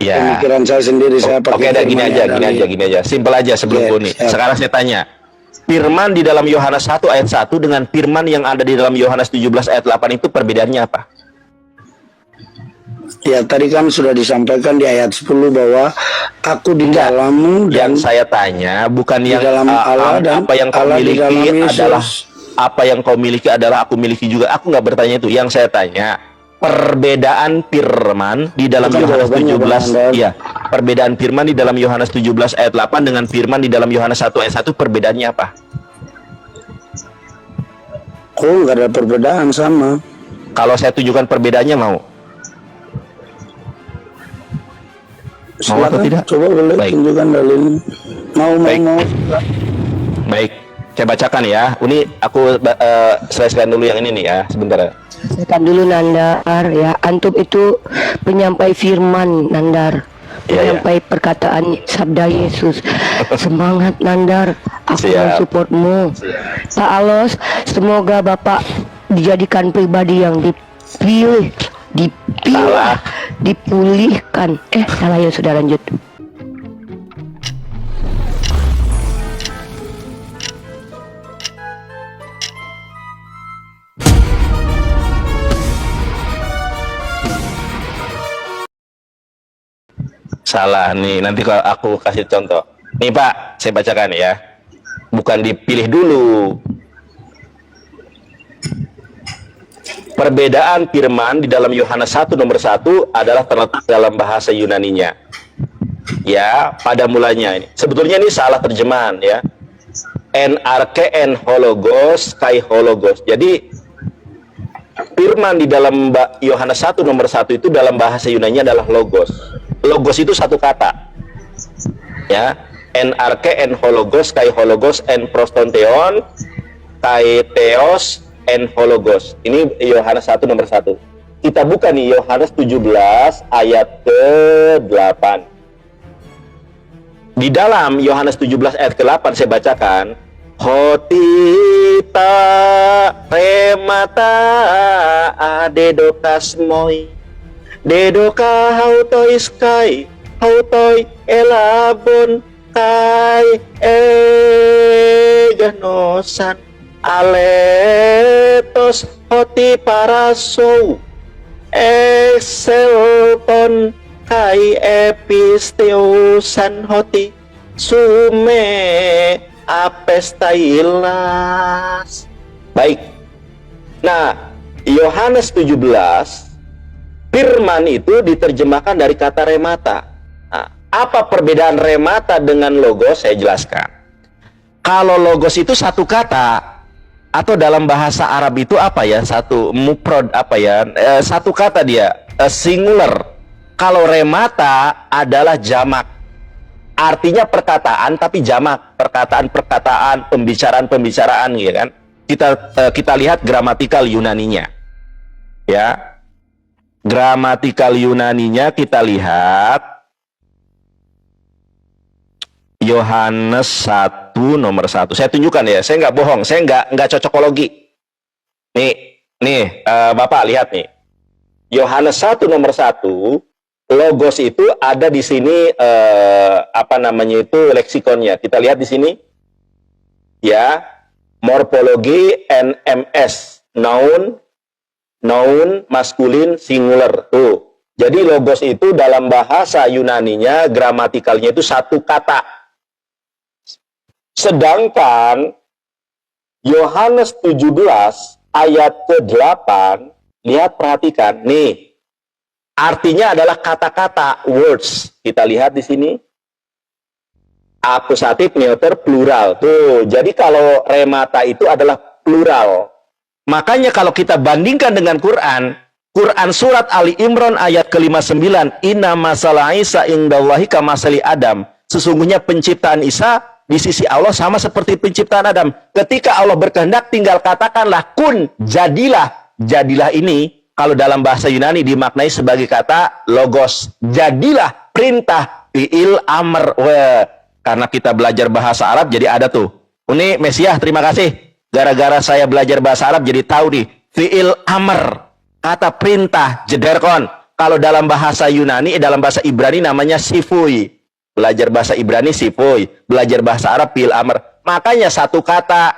Ya. Pemikiran saya sendiri saya Oke, pakai ada gini aja. Simpel aja sebelum nih. Sekarang saya tanya. Firman di dalam Yohanes 1 ayat 1 dengan firman yang ada di dalam Yohanes 17 ayat 8 itu perbedaannya apa? Ya, tadi kan sudah disampaikan di ayat 10 bahwa aku di dalammu, dan yang saya tanya bukan yang dalam Allah, dan apa yang kau Allah miliki adalah apa yang kau miliki adalah aku miliki juga. Aku nggak bertanya itu. Yang saya tanya perbedaan firman di dalam Yohanes 17, ya, perbedaan firman di dalam Yohanes 17 ayat 8 dengan firman di dalam Yohanes 1 ayat 1 perbedaannya apa? Oh, nggak ada perbedaan, sama. Kalau saya tunjukkan perbedaannya mau? Mau atau tidak? Coba boleh tunjukkan dalilnya. Mau. Baik, saya bacakan ya. Ini aku selesaikan dulu yang ini nih ya, sebentar. Selesaikan dulu Nandar ya. Antum itu penyampai firman Nandar. Penyampai perkataan sabda Yesus. Semangat Nandar, aku mensupportmu. Pak Alos, semoga Bapak dijadikan pribadi yang dipulihkan. Salah ya, sudah lanjut. Salah nih, nanti kalau aku kasih contoh. Nih Pak, saya bacakan ya. Bukan dipilih dulu. Perbedaan firman di dalam Yohanes 1 nomor 1 adalah terletak dalam bahasa Yunaninya. Ya, pada mulanya ini. Sebetulnya ini salah terjemahan ya. En hologos kai hologos. Jadi firman di dalam Yohanes 1 nomor 1 itu dalam bahasa Yunani adalah logos. Logos itu satu kata. Ya, en hologos kai hologos en prostonteon kai theos en hologos. Ini Yohanes 1 nomor 1. Kita buka nih Yohanes 17 ayat ke-8. Di dalam Yohanes 17 ayat ke-8 saya bacakan, Hotita remata adedokasmoi dedoka hautoi skai hautoi elabon kai eganosan aletos hoti parasou exelton kai episteusan hoti sume apestailas. Baik. Nah, Yohanes 17 firman itu diterjemahkan dari kata remata. Nah, apa perbedaan remata dengan logos? Saya jelaskan. Kalau logos itu satu kata, atau dalam bahasa Arab itu apa ya? Satu mufrad apa ya? Satu kata dia, singular. Kalau remata adalah jamak. Artinya perkataan tapi jamak, perkataan-perkataan, pembicaraan-pembicaraan, ya kan? Kita lihat gramatikal Yunaninya. Ya. Gramatikal Yunaninya kita lihat Yohanes 1 nomor 1. Saya tunjukkan ya, saya nggak bohong, saya nggak cocokologi. Nih, Bapak lihat nih. Yohanes 1 nomor 1, logos itu ada di sini apa namanya itu leksikonnya. Kita lihat di sini. Ya, morfologi NMS, noun maskulin singular. Tuh. Jadi logos itu dalam bahasa Yunaninya gramatikalnya itu satu kata. Sedangkan Yohanes 17 ayat ke-8, lihat perhatikan nih. Artinya adalah kata-kata, words. Kita lihat di sini. Akusatif, neuter, plural. Tuh, jadi kalau remata itu adalah plural. Makanya kalau kita bandingkan dengan Quran surat Ali Imran ayat ke-59, inna masalah Isa indallahi kamasali Adam. Sesungguhnya penciptaan Isa di sisi Allah sama seperti penciptaan Adam. Ketika Allah berkehendak tinggal katakanlah kun, jadilah. Jadilah ini kalau dalam bahasa Yunani dimaknai sebagai kata logos. Jadilah, perintah, fi'il, amr. Karena kita belajar bahasa Arab jadi ada tuh. Ini Mesiah, terima kasih. Gara-gara saya belajar bahasa Arab jadi tahu nih. Fi'il amr, kata perintah, jederkon. Kalau dalam bahasa Yunani, dalam bahasa Ibrani namanya sifui. Belajar bahasa Ibrani sifui, belajar bahasa Arab fil amr. Makanya satu kata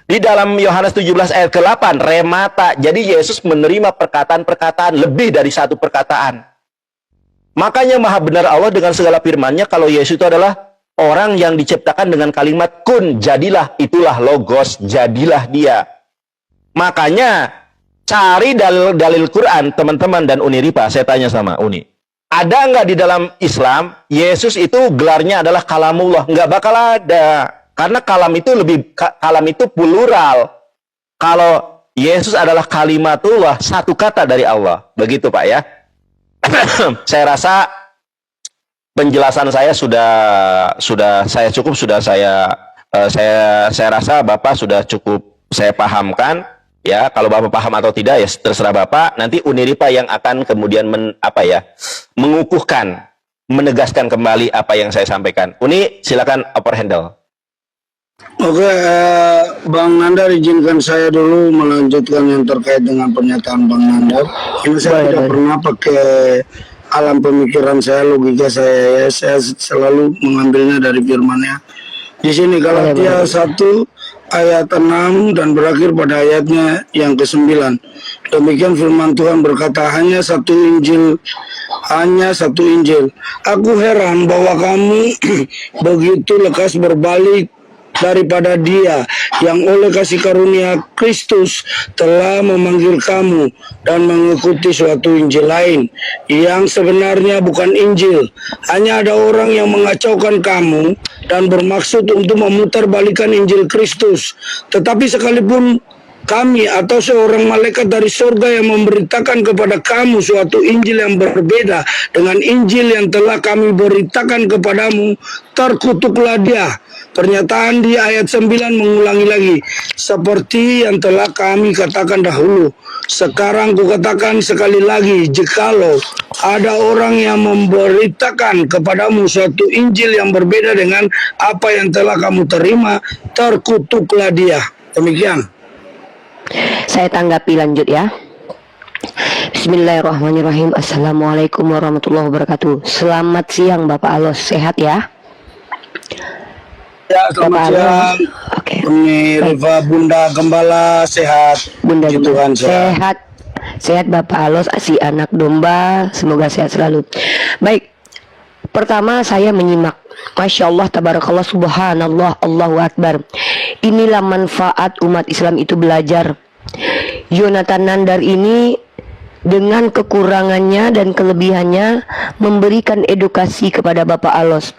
di dalam Yohanes 17 ayat ke-8, remata. Jadi Yesus menerima perkataan-perkataan lebih dari satu perkataan. Makanya maha benar Allah dengan segala firman-Nya kalau Yesus itu adalah orang yang diciptakan dengan kalimat kun, jadilah, itulah logos, jadilah dia. Makanya cari dalil Quran, teman-teman dan Uniripa. Saya tanya sama Uni, ada nggak di dalam Islam Yesus itu gelarnya adalah kalamullah? Nggak bakal ada, karena kalam itu plural. Kalau Yesus adalah kalimatullah, satu kata dari Allah, begitu Pak ya. Saya rasa penjelasan saya saya rasa Bapak sudah cukup saya pahamkan. Ya, kalau Bapak paham atau tidak ya terserah Bapak. Nanti Uniripa yang akan kemudian mengukuhkan, menegaskan kembali apa yang saya sampaikan. Uni, silakan upper handle. Oke, Bang Nandar, izinkan saya dulu melanjutkan yang terkait dengan pernyataan Bang Nandar. Ini saya tidak pernah pakai alam pemikiran saya, logika saya, ya. Saya selalu mengambilnya dari firman-Nya. Di sini Galatia 1 ayat 6 dan berakhir pada ayatnya yang ke-9. Demikian firman Tuhan berkata, hanya satu Injil. Aku heran bahwa kamu begitu lekas berbalik daripada Dia yang oleh kasih karunia Kristus telah memanggil kamu dan mengikuti suatu Injil lain yang sebenarnya bukan Injil. Hanya ada orang yang mengacaukan kamu dan bermaksud untuk memutarbalikkan Injil Kristus. Tetapi sekalipun kami atau seorang malaikat dari surga yang memberitakan kepada kamu suatu Injil yang berbeda dengan Injil yang telah kami beritakan kepadamu, terkutuklah dia. Pernyataan di ayat 9 mengulangi lagi, seperti yang telah kami katakan dahulu. Sekarang kukatakan sekali lagi, jikalau ada orang yang memberitakan kepadamu suatu Injil yang berbeda dengan apa yang telah kamu terima, terkutuklah dia. Demikian. Saya tanggapi lanjut ya. Bismillahirrahmanirrahim. Assalamualaikum warahmatullahi wabarakatuh. Selamat siang Bapak Alos, sehat ya? Ya, selamat siang. Oke. Uni Riva, Bunda Gembala sehat. Bunda Puji Tuhan sehat. Sehat Bapak Alos, si anak domba, semoga sehat selalu. Baik. Pertama saya menyimak. Masya Allah, tabarakallah, subhanallah, Allahu Akbar. Inilah manfaat umat Islam itu belajar. Yonatan Nandar ini dengan kekurangannya dan kelebihannya memberikan edukasi kepada Bapak Alos.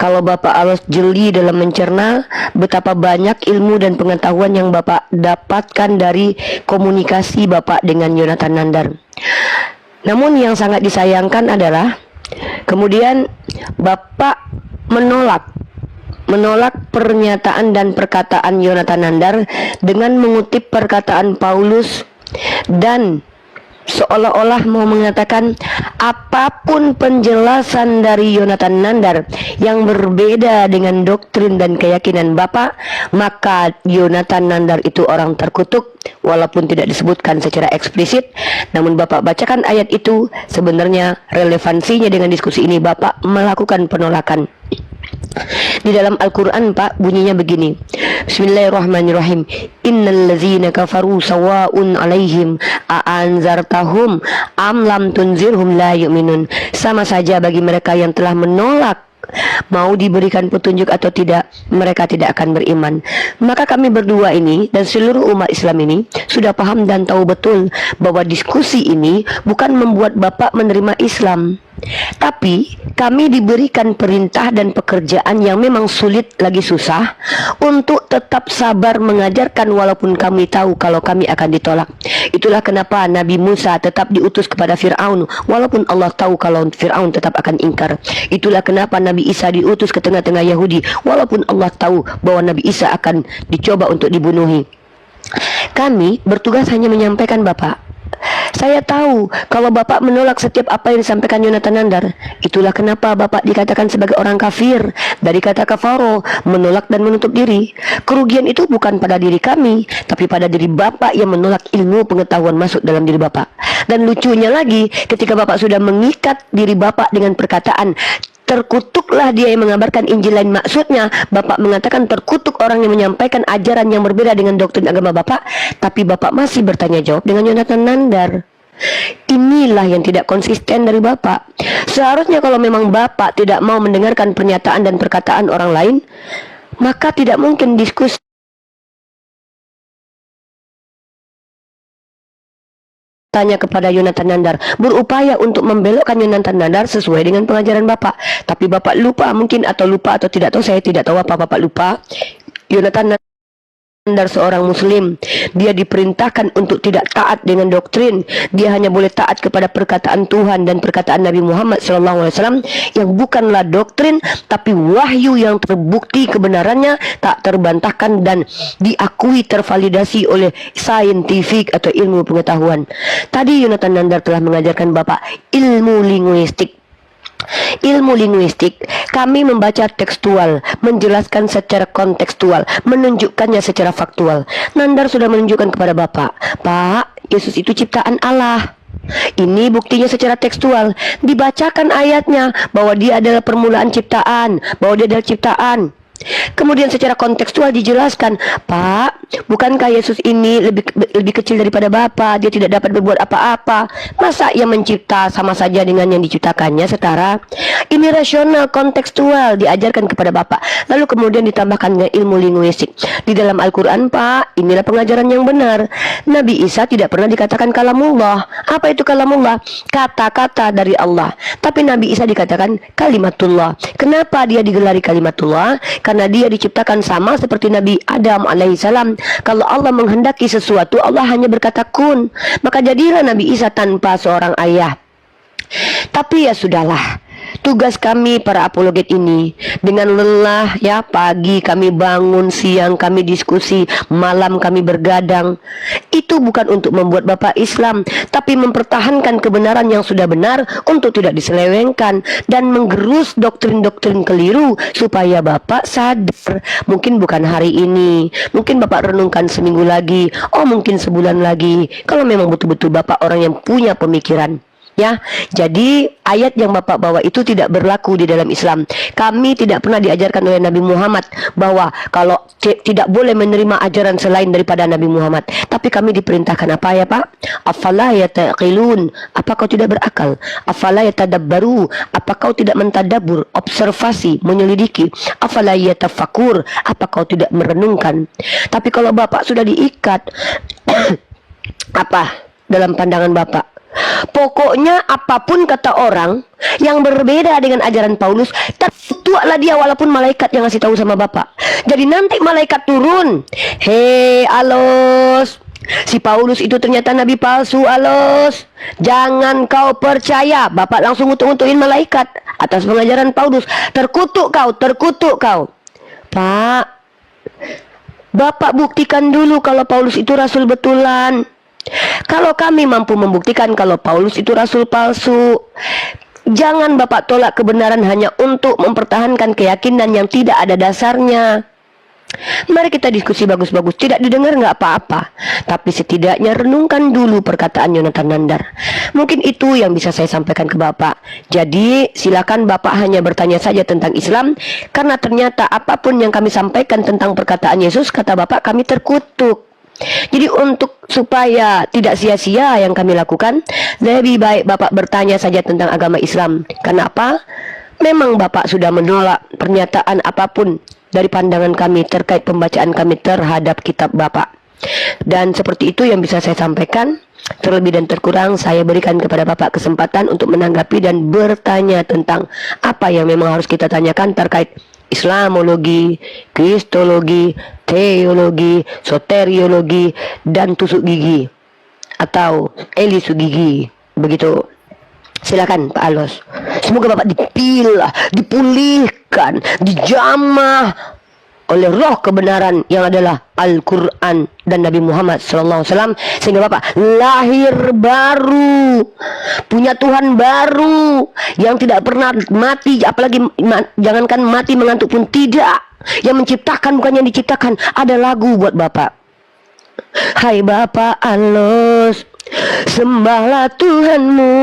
Kalau Bapak Alos jeli dalam mencerna betapa banyak ilmu dan pengetahuan yang Bapak dapatkan dari komunikasi Bapak dengan Yonatan Nandar. Namun yang sangat disayangkan adalah kemudian Bapak menolak pernyataan dan perkataan Yonatan Nandar dengan mengutip perkataan Paulus dan seolah-olah mau mengatakan apapun penjelasan dari Yonatan Nandar yang berbeda dengan doktrin dan keyakinan Bapak, maka Yonatan Nandar itu orang terkutuk, walaupun tidak disebutkan secara eksplisit. Namun Bapak bacakan ayat itu, sebenarnya relevansinya dengan diskusi ini Bapak melakukan penolakan. Di dalam Al-Quran Pak bunyinya begini, Bismillahirrahmanirrahim, Innal ladzina kafaru sawa'un alaihim a'anzartahum am lam tunzirhum la yu'minun. Sama saja bagi mereka yang telah menolak mau diberikan petunjuk atau tidak, mereka tidak akan beriman. Maka kami berdua ini dan seluruh umat Islam ini sudah paham dan tahu betul bahwa diskusi ini bukan membuat Bapak menerima Islam, tapi kami diberikan perintah dan pekerjaan yang memang sulit lagi susah untuk tetap sabar mengajarkan walaupun kami tahu kalau kami akan ditolak. Itulah kenapa Nabi Musa tetap diutus kepada Fir'aun walaupun Allah tahu kalau Fir'aun tetap akan ingkar. Itulah kenapa Nabi Isa diutus ke tengah-tengah Yahudi walaupun Allah tahu bahwa Nabi Isa akan dicoba untuk dibunuhi. Kami bertugas hanya menyampaikan Bapak, Saya tahu kalau Bapak menolak setiap apa yang disampaikan Yonatan Nandar. Itulah kenapa Bapak dikatakan sebagai orang kafir. Dari kata kafaro, menolak dan menutup diri. Kerugian itu bukan pada diri kami, tapi pada diri Bapak yang menolak ilmu pengetahuan masuk dalam diri Bapak. Dan lucunya lagi, ketika Bapak sudah mengikat diri Bapak dengan perkataan terkutuklah dia yang mengabarkan Injil lain, maksudnya Bapak mengatakan terkutuk orang yang menyampaikan ajaran yang berbeda dengan doktrin agama Bapak, tapi Bapak masih bertanya jawab dengan Yonatan Nandar. Inilah yang tidak konsisten dari Bapak. Seharusnya kalau memang Bapak tidak mau mendengarkan pernyataan dan perkataan orang lain, maka tidak mungkin diskusi tanya kepada Yonatan Nandar, berupaya untuk membelokkan Yonatan Nandar sesuai dengan pengajaran Bapak. Tapi Bapak lupa mungkin, atau tidak tahu, saya tidak tahu apa Bapak lupa. Yonatan Nandar seorang muslim, dia diperintahkan untuk tidak taat dengan doktrin. Dia hanya boleh taat kepada perkataan Tuhan dan perkataan Nabi Muhammad SAW yang bukanlah doktrin, tapi wahyu yang terbukti kebenarannya, tak terbantahkan dan diakui, tervalidasi oleh saintifik atau ilmu pengetahuan. Tadi Yonatan Nandar telah mengajarkan Bapak ilmu linguistik. Ilmu linguistik, kami membaca tekstual, menjelaskan secara kontekstual, menunjukkannya secara faktual. Nandar sudah menunjukkan kepada Bapak, Pak, Yesus itu ciptaan Allah. Ini buktinya secara tekstual. Dibacakan ayatnya bahwa dia adalah permulaan ciptaan, bahwa dia adalah ciptaan. Kemudian secara kontekstual dijelaskan, Pak, bukankah Yesus ini lebih kecil daripada Bapa? Dia tidak dapat berbuat apa-apa. Masa ia mencipta sama saja dengan yang diciptakannya setara? Ini rasional, kontekstual, diajarkan kepada Bapak. Lalu kemudian ditambahkan dengan ilmu linguistik. Di dalam Al-Quran, Pak, inilah pengajaran yang benar. Nabi Isa tidak pernah dikatakan kalamullah. Apa itu kalamullah? Kata-kata dari Allah. Tapi Nabi Isa dikatakan kalimatullah. Kenapa dia digelari kalimatullah? Karena dia diciptakan sama seperti Nabi Adam alaihissalam. Kalau Allah menghendaki sesuatu, Allah hanya berkata kun. Maka jadilah Nabi Isa tanpa seorang ayah. Tapi ya sudahlah, tugas kami para apologet ini dengan lelah ya, pagi kami bangun, siang kami diskusi, malam kami bergadang. Itu bukan untuk membuat Bapak Islam, tapi mempertahankan kebenaran yang sudah benar untuk tidak diselewengkan dan menggerus doktrin-doktrin keliru supaya Bapak sadar. Mungkin bukan hari ini, mungkin Bapak renungkan seminggu lagi, oh mungkin sebulan lagi, kalau memang betul-betul Bapak orang yang punya pemikiran. Ya, jadi ayat yang Bapak bawa itu tidak berlaku di dalam Islam. Kami tidak pernah diajarkan oleh Nabi Muhammad bahwa kalau tidak boleh menerima ajaran selain daripada Nabi Muhammad. Tapi kami diperintahkan apa ya Pak? Afala yataqilun, apa kau tidak berakal? Afala yatadabbaru, apa kau tidak mentadabbur, observasi, menyelidiki? Afala yatafakkur, apa kau tidak merenungkan? Tapi kalau Bapak sudah diikat apa dalam pandangan Bapak? Pokoknya apapun kata orang yang berbeda dengan ajaran Paulus, tertuaklah dia walaupun malaikat yang ngasih tahu sama Bapak. Jadi nanti malaikat turun, hei alos, si Paulus itu ternyata nabi palsu alos, jangan kau percaya. Bapak langsung untung-untungin malaikat atas pengajaran Paulus. Terkutuk kau, terkutuk kau. Pak, Bapak buktikan dulu kalau Paulus itu rasul betulan. Kalau kami mampu membuktikan kalau Paulus itu rasul palsu, jangan Bapak tolak kebenaran hanya untuk mempertahankan keyakinan yang tidak ada dasarnya. Mari kita diskusi bagus-bagus, tidak didengar nggak apa-apa, tapi setidaknya renungkan dulu perkataan Yonatan Nandar. Mungkin itu yang bisa saya sampaikan ke Bapak. Jadi silakan Bapak hanya bertanya saja tentang Islam, karena ternyata apapun yang kami sampaikan tentang perkataan Yesus, kata Bapak, kami terkutuk. Jadi untuk supaya tidak sia-sia yang kami lakukan, lebih baik Bapak bertanya saja tentang agama Islam. Kenapa? Memang Bapak sudah menolak pernyataan apapun dari pandangan kami terkait pembacaan kami terhadap kitab Bapak. Dan seperti itu yang bisa saya sampaikan. Terlebih dan terkurang saya berikan kepada Bapak kesempatan untuk menanggapi dan bertanya tentang apa yang memang harus kita tanyakan terkait Islamologi, Kristologi, teologi, soteriologi, dan tusuk gigi atau elisu gigi. Begitu. Silakan Pak Alos. Semoga Bapak dipilah, dipulihkan, dijamah oleh roh kebenaran yang adalah Al-Quran dan Nabi Muhammad SAW, sehingga Bapak lahir baru, punya Tuhan baru yang tidak pernah mati, apalagi jangankan mati mengantuk pun tidak, yang menciptakan bukan yang diciptakan. Ada lagu buat Bapak. Hai Bapak Alos, sembahlah Tuhanmu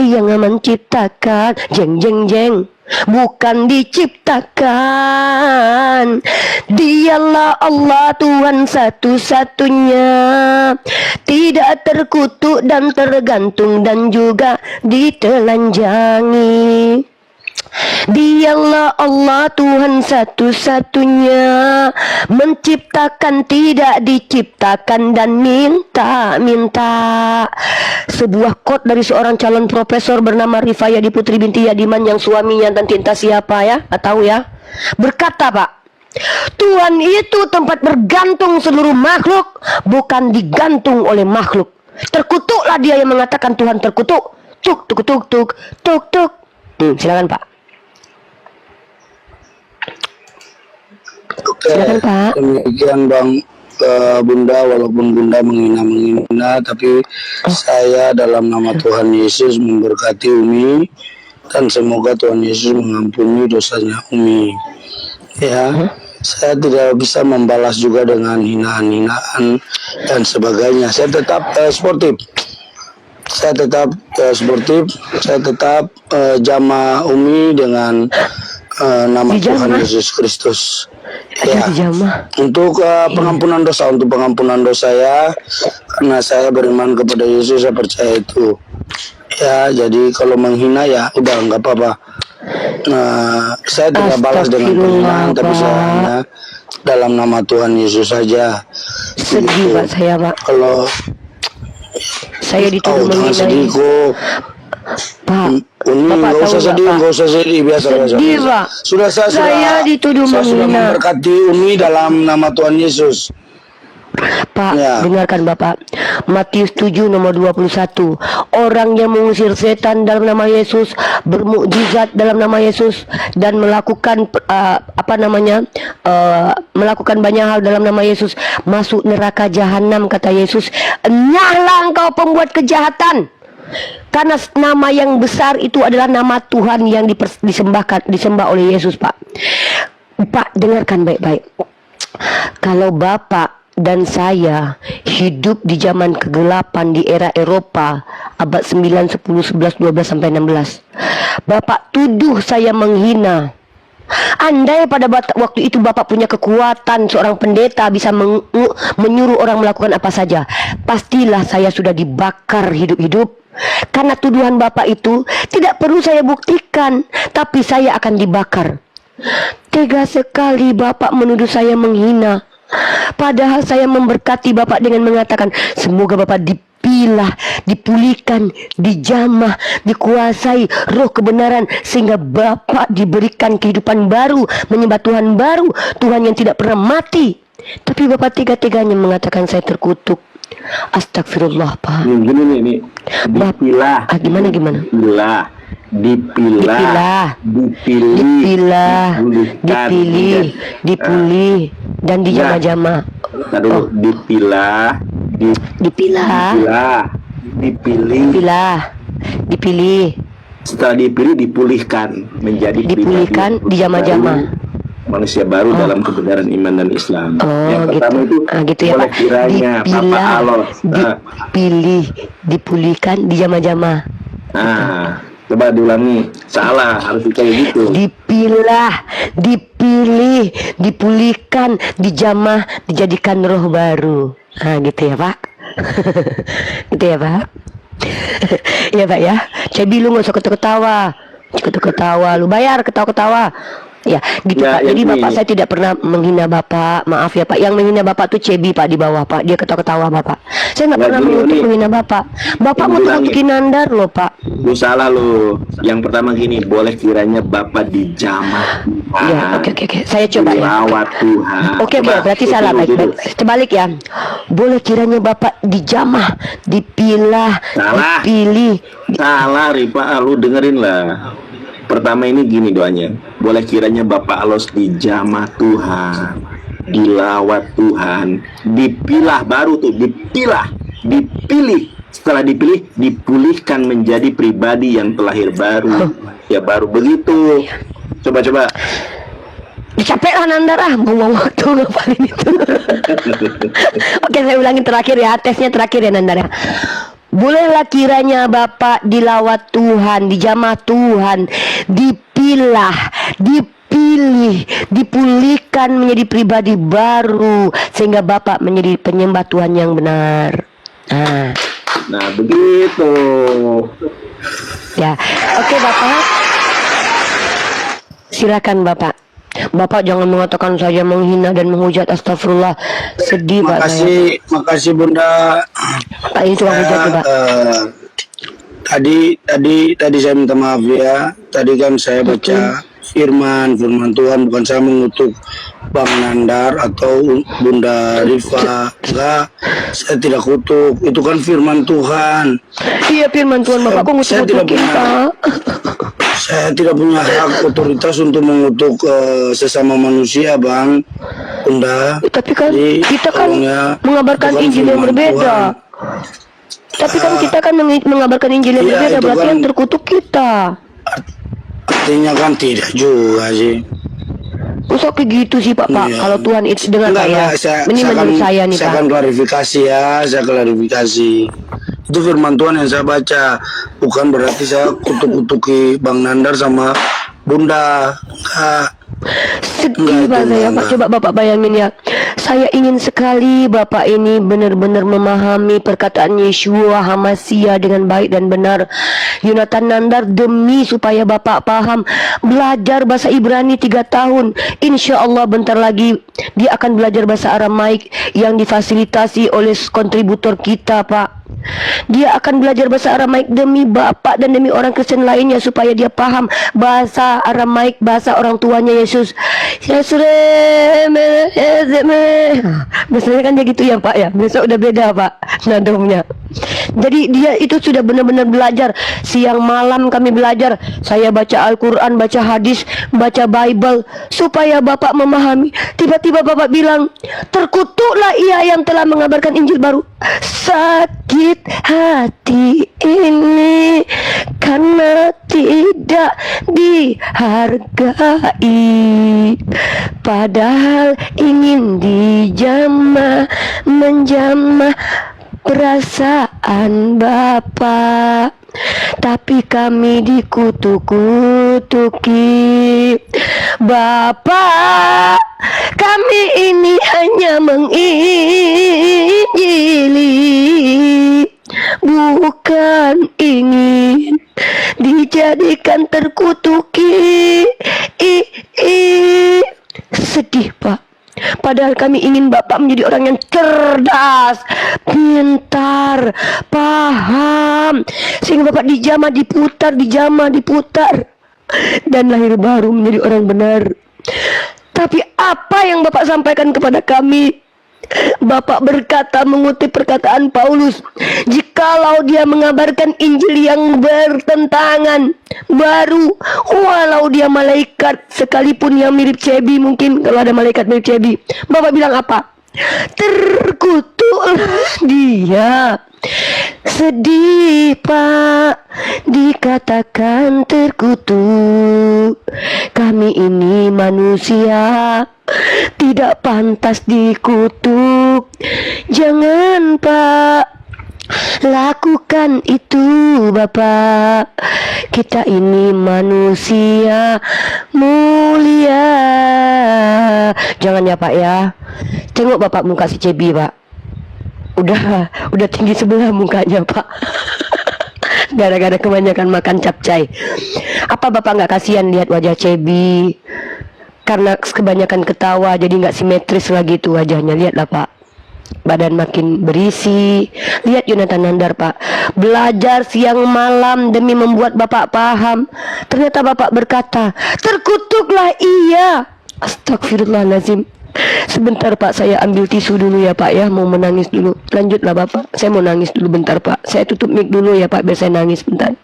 yang menciptakan, jeng jeng jeng, bukan diciptakan. Dialah Allah Tuhan satu-satunya, tidak terkutuk dan tergantung dan juga ditelanjangi. Dialah Allah Tuhan satu-satunya, menciptakan tidak diciptakan dan minta-minta. Sebuah quote dari seorang calon profesor bernama Rifayadi Putri binti Yadiman yang suaminya dan tinta siapa ya? Nggak tahu ya. Berkata Pak, Tuhan itu tempat bergantung seluruh makhluk, bukan digantung oleh makhluk. Terkutuklah dia yang mengatakan Tuhan terkutuk. Tuk tuk tuk tuk tuk tuk. Silakan Pak. Oke, Silakan Pak. demikian Bang Bunda, walaupun Bunda menghina-menghina, tapi saya dalam nama Tuhan Yesus memberkati Umi dan semoga Tuhan Yesus mengampuni dosanya Umi. Ya, saya tidak bisa membalas juga dengan hinaan-hinaan dan sebagainya. Saya tetap sportif. Saya tetap sportif. Saya tetap jamaah Umi dengan nama Tuhan Yesus Kristus. Ya, untuk pengampunan dosa, ya, karena saya beriman kepada Yesus, saya percaya itu. Ya, jadi kalau menghina ya udah nggak apa-apa. Saya tidak balas dengan penghinaan, tapi saya hanya dalam nama Tuhan Yesus saja. Sedih gitu. Pak saya Pak. Kalau saya dituduh jangan menghina. sedih kok. Pak, Uni nggak usah sedih, biasa. Sedih, Pak. Sudah Saya dituduh saya sudah menghina. memberkati Uni dalam nama Tuhan Yesus. Pak, Ya. dengarkan Bapak. Matius 7 nomor 21. Orang yang mengusir setan dalam nama Yesus, bermukjizat dalam nama Yesus, dan melakukan melakukan banyak hal dalam nama Yesus, masuk neraka jahanam, kata Yesus. Enyahlah engkau pembuat kejahatan. Karena nama yang besar itu adalah nama Tuhan yang disembah oleh Yesus, Pak. Pak, dengarkan baik-baik. Kalau Bapak dan saya hidup di zaman kegelapan di era Eropa abad 9, 10, 11, 12 sampai 16, Bapak tuduh saya menghina. Andai pada waktu itu Bapak punya kekuatan seorang pendeta bisa menyuruh orang melakukan apa saja, pastilah saya sudah dibakar hidup-hidup. Karena tuduhan Bapak itu tidak perlu saya buktikan, tapi saya akan dibakar. Tega sekali Bapak menuduh saya menghina. Padahal saya memberkati Bapak dengan mengatakan, semoga Bapak dipilah, dipulihkan, dijamah, dikuasai roh kebenaran, sehingga Bapak diberikan kehidupan baru, menyembah Tuhan baru, Tuhan yang tidak pernah mati. Tapi Bapak tega-teganya mengatakan saya terkutuk. Astagfirullah, Pak. Ini dipilah. Gimana? Dipilih, dipulih, dan dijamah-jamah. Dipilih. Setelah dipilih, dipulihkan menjadi dijamah-jamah. Manusia baru dalam kebenaran iman dan Islam. Yang pertama itu gitu ya, oleh Pak. kiranya Papa Allah Dipilih, dipulihkan, dijamah-jamah. Coba diulangi. Salah, harus kayak gitu. Dipilah, dipilih, dipulihkan, dijamah, dijadikan roh baru. Gitu ya Pak. Gitu ya Pak. Iya Pak ya. Cebi lu gak usah ketawa. Lu bayar ketawa-ketawa. Ya, gitu Ya, Pak. Jadi ini. Bapak saya tidak pernah menghina Bapak. Maaf ya Pak. Yang menghina Bapak tuh Cebi Pak di bawah Pak. Dia ketawa-ketawa Bapak. Saya nggak pernah menghina Bapak. Bapak ngutuk-ngutukin Nandar loh Pak. Lu salah lu. Yang pertama gini, boleh kiranya Bapak dijamah Tuhan. Ya, oke. Saya coba ya. Dilawat Tuhan. Oke, berarti salah. Baik. Terbalik ya. Boleh kiranya Bapak dijamah, dipilah, Salah. dipilih. Salah, Ripa, lu dengerin lah. Pertama ini gini doanya. Boleh kiranya Bapak Alos dijamah Tuhan, dilawat Tuhan, dipilah baru tuh, dipilih. Setelah dipilih, dipulihkan menjadi pribadi yang terlahir baru. Ya baru begitu. Coba. Capek lah Nandar, buang waktu ngapalin itu. Oke, saya ulangin terakhir ya, tesnya terakhir ya Nandar ya. Bolehlah kiranya Bapak dilawat Tuhan, dijamah Tuhan, dipilih, dipulihkan menjadi pribadi baru, sehingga Bapak menjadi penyembah Tuhan yang benar. Nah begitu. Ya, oke Bapak. Silakan Bapak. Bapak jangan mengatakan saya menghina dan menghujat, astagfirullah. Sedih Pak saya. Makasih Bunda. Pak ini cuma hujat Pak. Tadi saya minta maaf ya. Tadi kan saya baca firman Tuhan, bukan saya mengutuk Bang Nandar atau Bunda Rifa. Enggak, saya tidak kutuk. Itu kan firman Tuhan. Iya firman Tuhan Bapak, kok ngutuk-ngutukin Pak? Saya tidak punya hak otoritas untuk mengutuk sesama manusia, Bang, Bunda. Tapi kan Jadi, kita kan ya, mengabarkan Injil yang berbeda. Tapi kan kita kan mengabarkan Injil yang berbeda, berarti kan, yang terkutuk kita. Artinya kan tidak juga sih. Usah kayak gitu sih Pak. Iya. Kalau Tuhan itu dengan ini menurut saya nih Pak. Saya akan klarifikasi ya, saya klarifikasi. Itu firman Tuhan yang saya baca, bukan berarti saya kutuk-kutuki Bang Nandar sama Bunda. Sedih Pak saya Pak, coba Bapak bayangin ya. Saya ingin sekali Bapak ini benar-benar memahami perkataan Yeshua HaMasiah dengan baik dan benar. Yonatan Nandar demi supaya Bapak paham, belajar bahasa Ibrani 3 tahun. Insya Allah bentar lagi dia akan belajar bahasa Aramaik yang difasilitasi oleh kontributor kita Pak. Dia akan belajar bahasa Aramaik demi Bapak dan demi orang Kristen lainnya, supaya dia paham bahasa Aramaik, bahasa orang tuanya Yesus. Biasanya kan dia gitu ya Pak ya. Besok udah beda Pak nadomnya. Jadi dia itu sudah benar-benar belajar. Siang malam kami belajar. Saya baca Al-Quran, baca hadis, baca Bible, supaya Bapak memahami. Tiba-tiba Bapak bilang, terkutuklah ia yang telah mengabarkan Injil baru. Sakit hati ini karena tidak dihargai, padahal ingin dijamah, menjamah perasaan Bapak, tapi kami dikutuk-kutuki. Bapak, kami ini hanya menginjili, bukan ingin dijadikan terkutuki. Sedih Pak. Padahal kami ingin Bapak menjadi orang yang cerdas, pintar, paham, sehingga Bapak dijamah, diputar, dan lahir baru menjadi orang benar. Tapi apa yang Bapak sampaikan kepada kami? Bapak berkata, mengutip perkataan Paulus, jikalau dia mengabarkan Injil yang bertentangan baru, walau dia malaikat sekalipun yang mirip Cebi, mungkin kalau ada malaikat mirip Cebi, Bapak bilang apa? Terkutuklah dia. Sedih Pak, dikatakan terkutuk. Kami ini manusia, tidak pantas dikutuk. Jangan Pak lakukan itu Bapak. Kita ini manusia mulia. Jangan ya Pak ya. Tengok Bapak muka si Cebi Pak. Udah tinggi sebelah mukanya Pak. Gara-gara kebanyakan makan capcay. Apa Bapak nggak kasihan lihat wajah Cebi? Karena kebanyakan ketawa jadi nggak simetris lagi tuh wajahnya. Lihatlah Pak, badan makin berisi. Lihat Yonatan Nandar Pak, belajar siang malam demi membuat Bapak paham. Ternyata Bapak berkata, terkutuklah ia. Astagfirullahaladzim. Sebentar Pak, saya ambil tisu dulu ya Pak ya, mau menangis dulu. Lanjutlah Bapak, saya mau nangis dulu bentar Pak. Saya tutup mic dulu ya Pak, biar saya nangis bentar.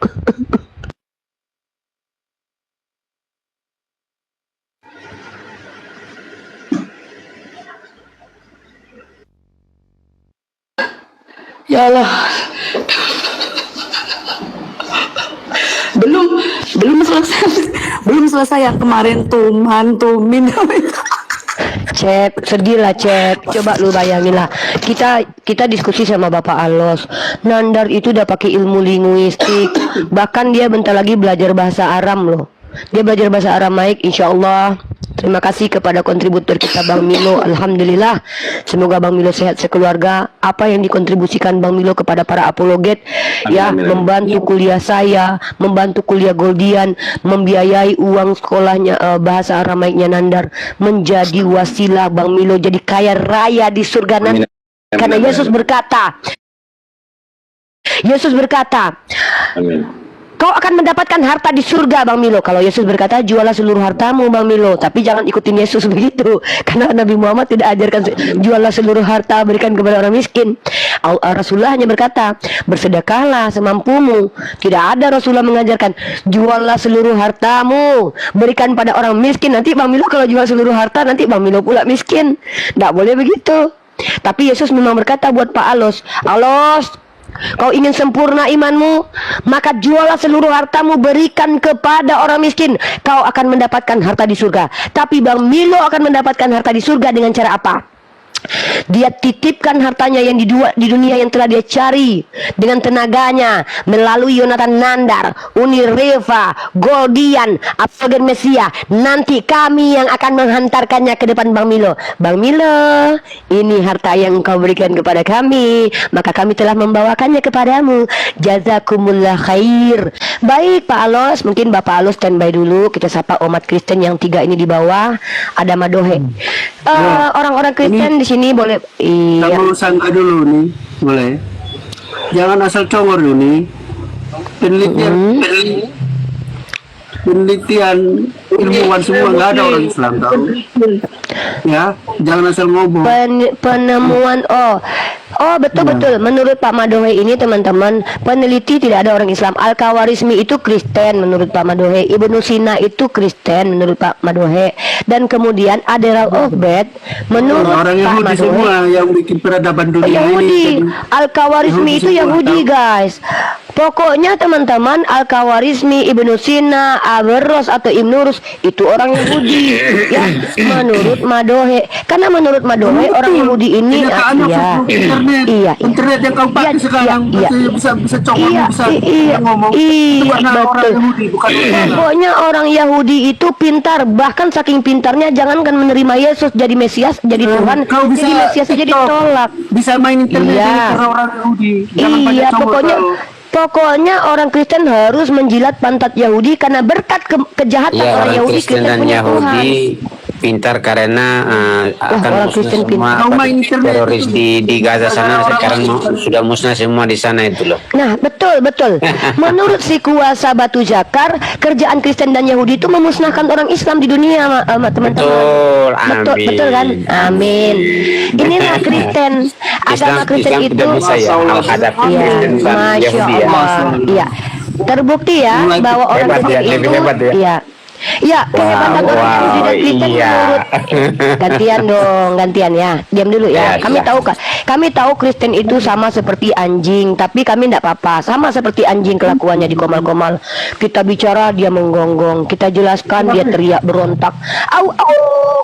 Ya Allah. Belum belum selesai yang kemarin tumin. Cep, sedih lah Cep. Coba lu bayangin lah. Kita diskusi sama Bapak Alos. Nandar itu udah pakai ilmu linguistik. Bahkan dia bentar lagi belajar bahasa Aram loh. Dia belajar bahasa Aramaik, insya Allah. Terima kasih kepada kontributor kita Bang Milo. Alhamdulillah. Semoga Bang Milo sehat sekeluarga. Apa yang dikontribusikan Bang Milo kepada para apologet, ya, membantu kuliah saya, membantu kuliah Goldian, membiayai uang sekolahnya bahasa Aramaiknya Nandar, menjadi wasilah Bang Milo jadi kaya raya di surga nanti. Karena Yesus berkata, Amin. kau akan mendapatkan harta di surga Bang Milo. Kalau Yesus berkata jualah seluruh hartamu Bang Milo, tapi jangan ikutin Yesus begitu, karena Nabi Muhammad tidak ajarkan jualah seluruh harta berikan kepada orang miskin. Rasulullah hanya berkata bersedekahlah semampumu. Tidak ada Rasulullah mengajarkan jualah seluruh hartamu berikan pada orang miskin. Nanti Bang Milo kalau jual seluruh harta nanti Bang Milo pula miskin. Tidak boleh begitu. Tapi Yesus memang berkata buat Pak Alos, kau ingin sempurna imanmu, maka jualah seluruh hartamu berikan kepada orang miskin. Kau akan mendapatkan harta di surga. Tapi Bang Milo akan mendapatkan harta di surga dengan cara apa? Dia titipkan hartanya yang di dunia yang telah dia cari dengan tenaganya melalui Yonatan Nandar, Unireva, Goldian, Apologet Mesia. Nanti kami yang akan menghantarkannya ke depan Bang Milo. Bang Milo, ini harta yang kau berikan kepada kami, maka kami telah membawakannya kepadamu. Jazakumullah khair. Baik Pak Alos, mungkin Bapak Alos standby dulu. Kita sapa umat Kristen yang 3 ini di bawah. Ada Madohe. Orang-orang Kristen di sini boleh. Iya. Kamu sangka dulu nih, boleh. Jangan asal congor dulu nih. Penelitian ilmuwan semua, nggak ada orang Islam tahu. Ya, jangan asal ngomong. Penemuan betul. Menurut Pak Madohe ini teman-teman, peneliti tidak ada orang Islam. Al-Khawarizmi itu Kristen menurut Pak Madohe. Ibnu Sina itu Kristen menurut Pak Madohe. Dan kemudian Aderal Ofbet menurut orang Pak Yahudi Madohe semua yang bikin peradaban dunia Yahudi. ini. Al-Khawarizmi itu semua, Yahudi tahu. guys. Pokoknya teman-teman, Al-Khawarizmi, Ibnu Sina, Averroes atau Ibnu Rus itu orang Yahudi ya, menurut Madohe. Karena menurut Madohe orang Yahudi ini internet yang kau pakai sekarang bisa congor, bisa ngomong. Itu karena orang Yahudi, bukan orang. Pokoknya orang Yahudi itu pintar, bahkan saking pintarnya jangankan menerima Yesus jadi Mesias, jadi Tuhan, kau bisa jadi Mesias jadi ditolak. Bisa main internet karena orang Yahudi. Jangan Pokoknya orang Kristen harus menjilat pantat Yahudi karena berkat kejahatan orang Yahudi Kristen dan punya Yahudi pintar karena akan musnah semua teroris di Gaza sana sekarang sudah musnah semua di sana itu loh. Nah betul. Menurut si kuasa Batu Jakar, kerjaan Kristen dan Yahudi itu memusnahkan orang Islam di dunia teman-teman. Betul kan? Amin. Inilah Kristen. Agama Kristen itu bisa ya menghadapi Kristen dan Yahudi ya. Iya. Terbukti ya bahwa orang Kristen itu iya, kehebatan orang Yahudi dan Kristen menurut gantian ya. Diam dulu ya. Kami tahu Kristen itu sama seperti anjing, tapi kami tidak apa-apa. Sama seperti anjing kelakuannya di komal-komal. Kita bicara dia menggonggong, kita jelaskan dia teriak berontak. Au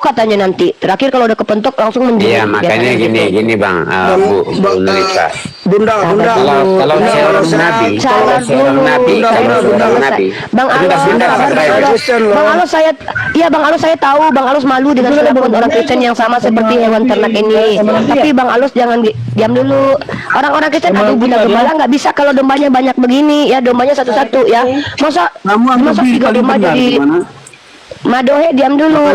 katanya nanti. Terakhir kalau udah kepentok langsung menjerit. Iya, makanya gini Bang, Bu Nurita. Bunda. Kalau seorang nabi, Bang Alos saya tahu Bang Alos malu dengan kelakuan orang Kristen yang sama seperti hewan ternak ini. Tapi Bang Alos jangan diam dulu. Orang-orang Kristen bunda gembala nggak bisa kalau dombanya banyak begini ya, dombanya satu-satu ya. Masa 3 domba jadi Madohe diam dulu.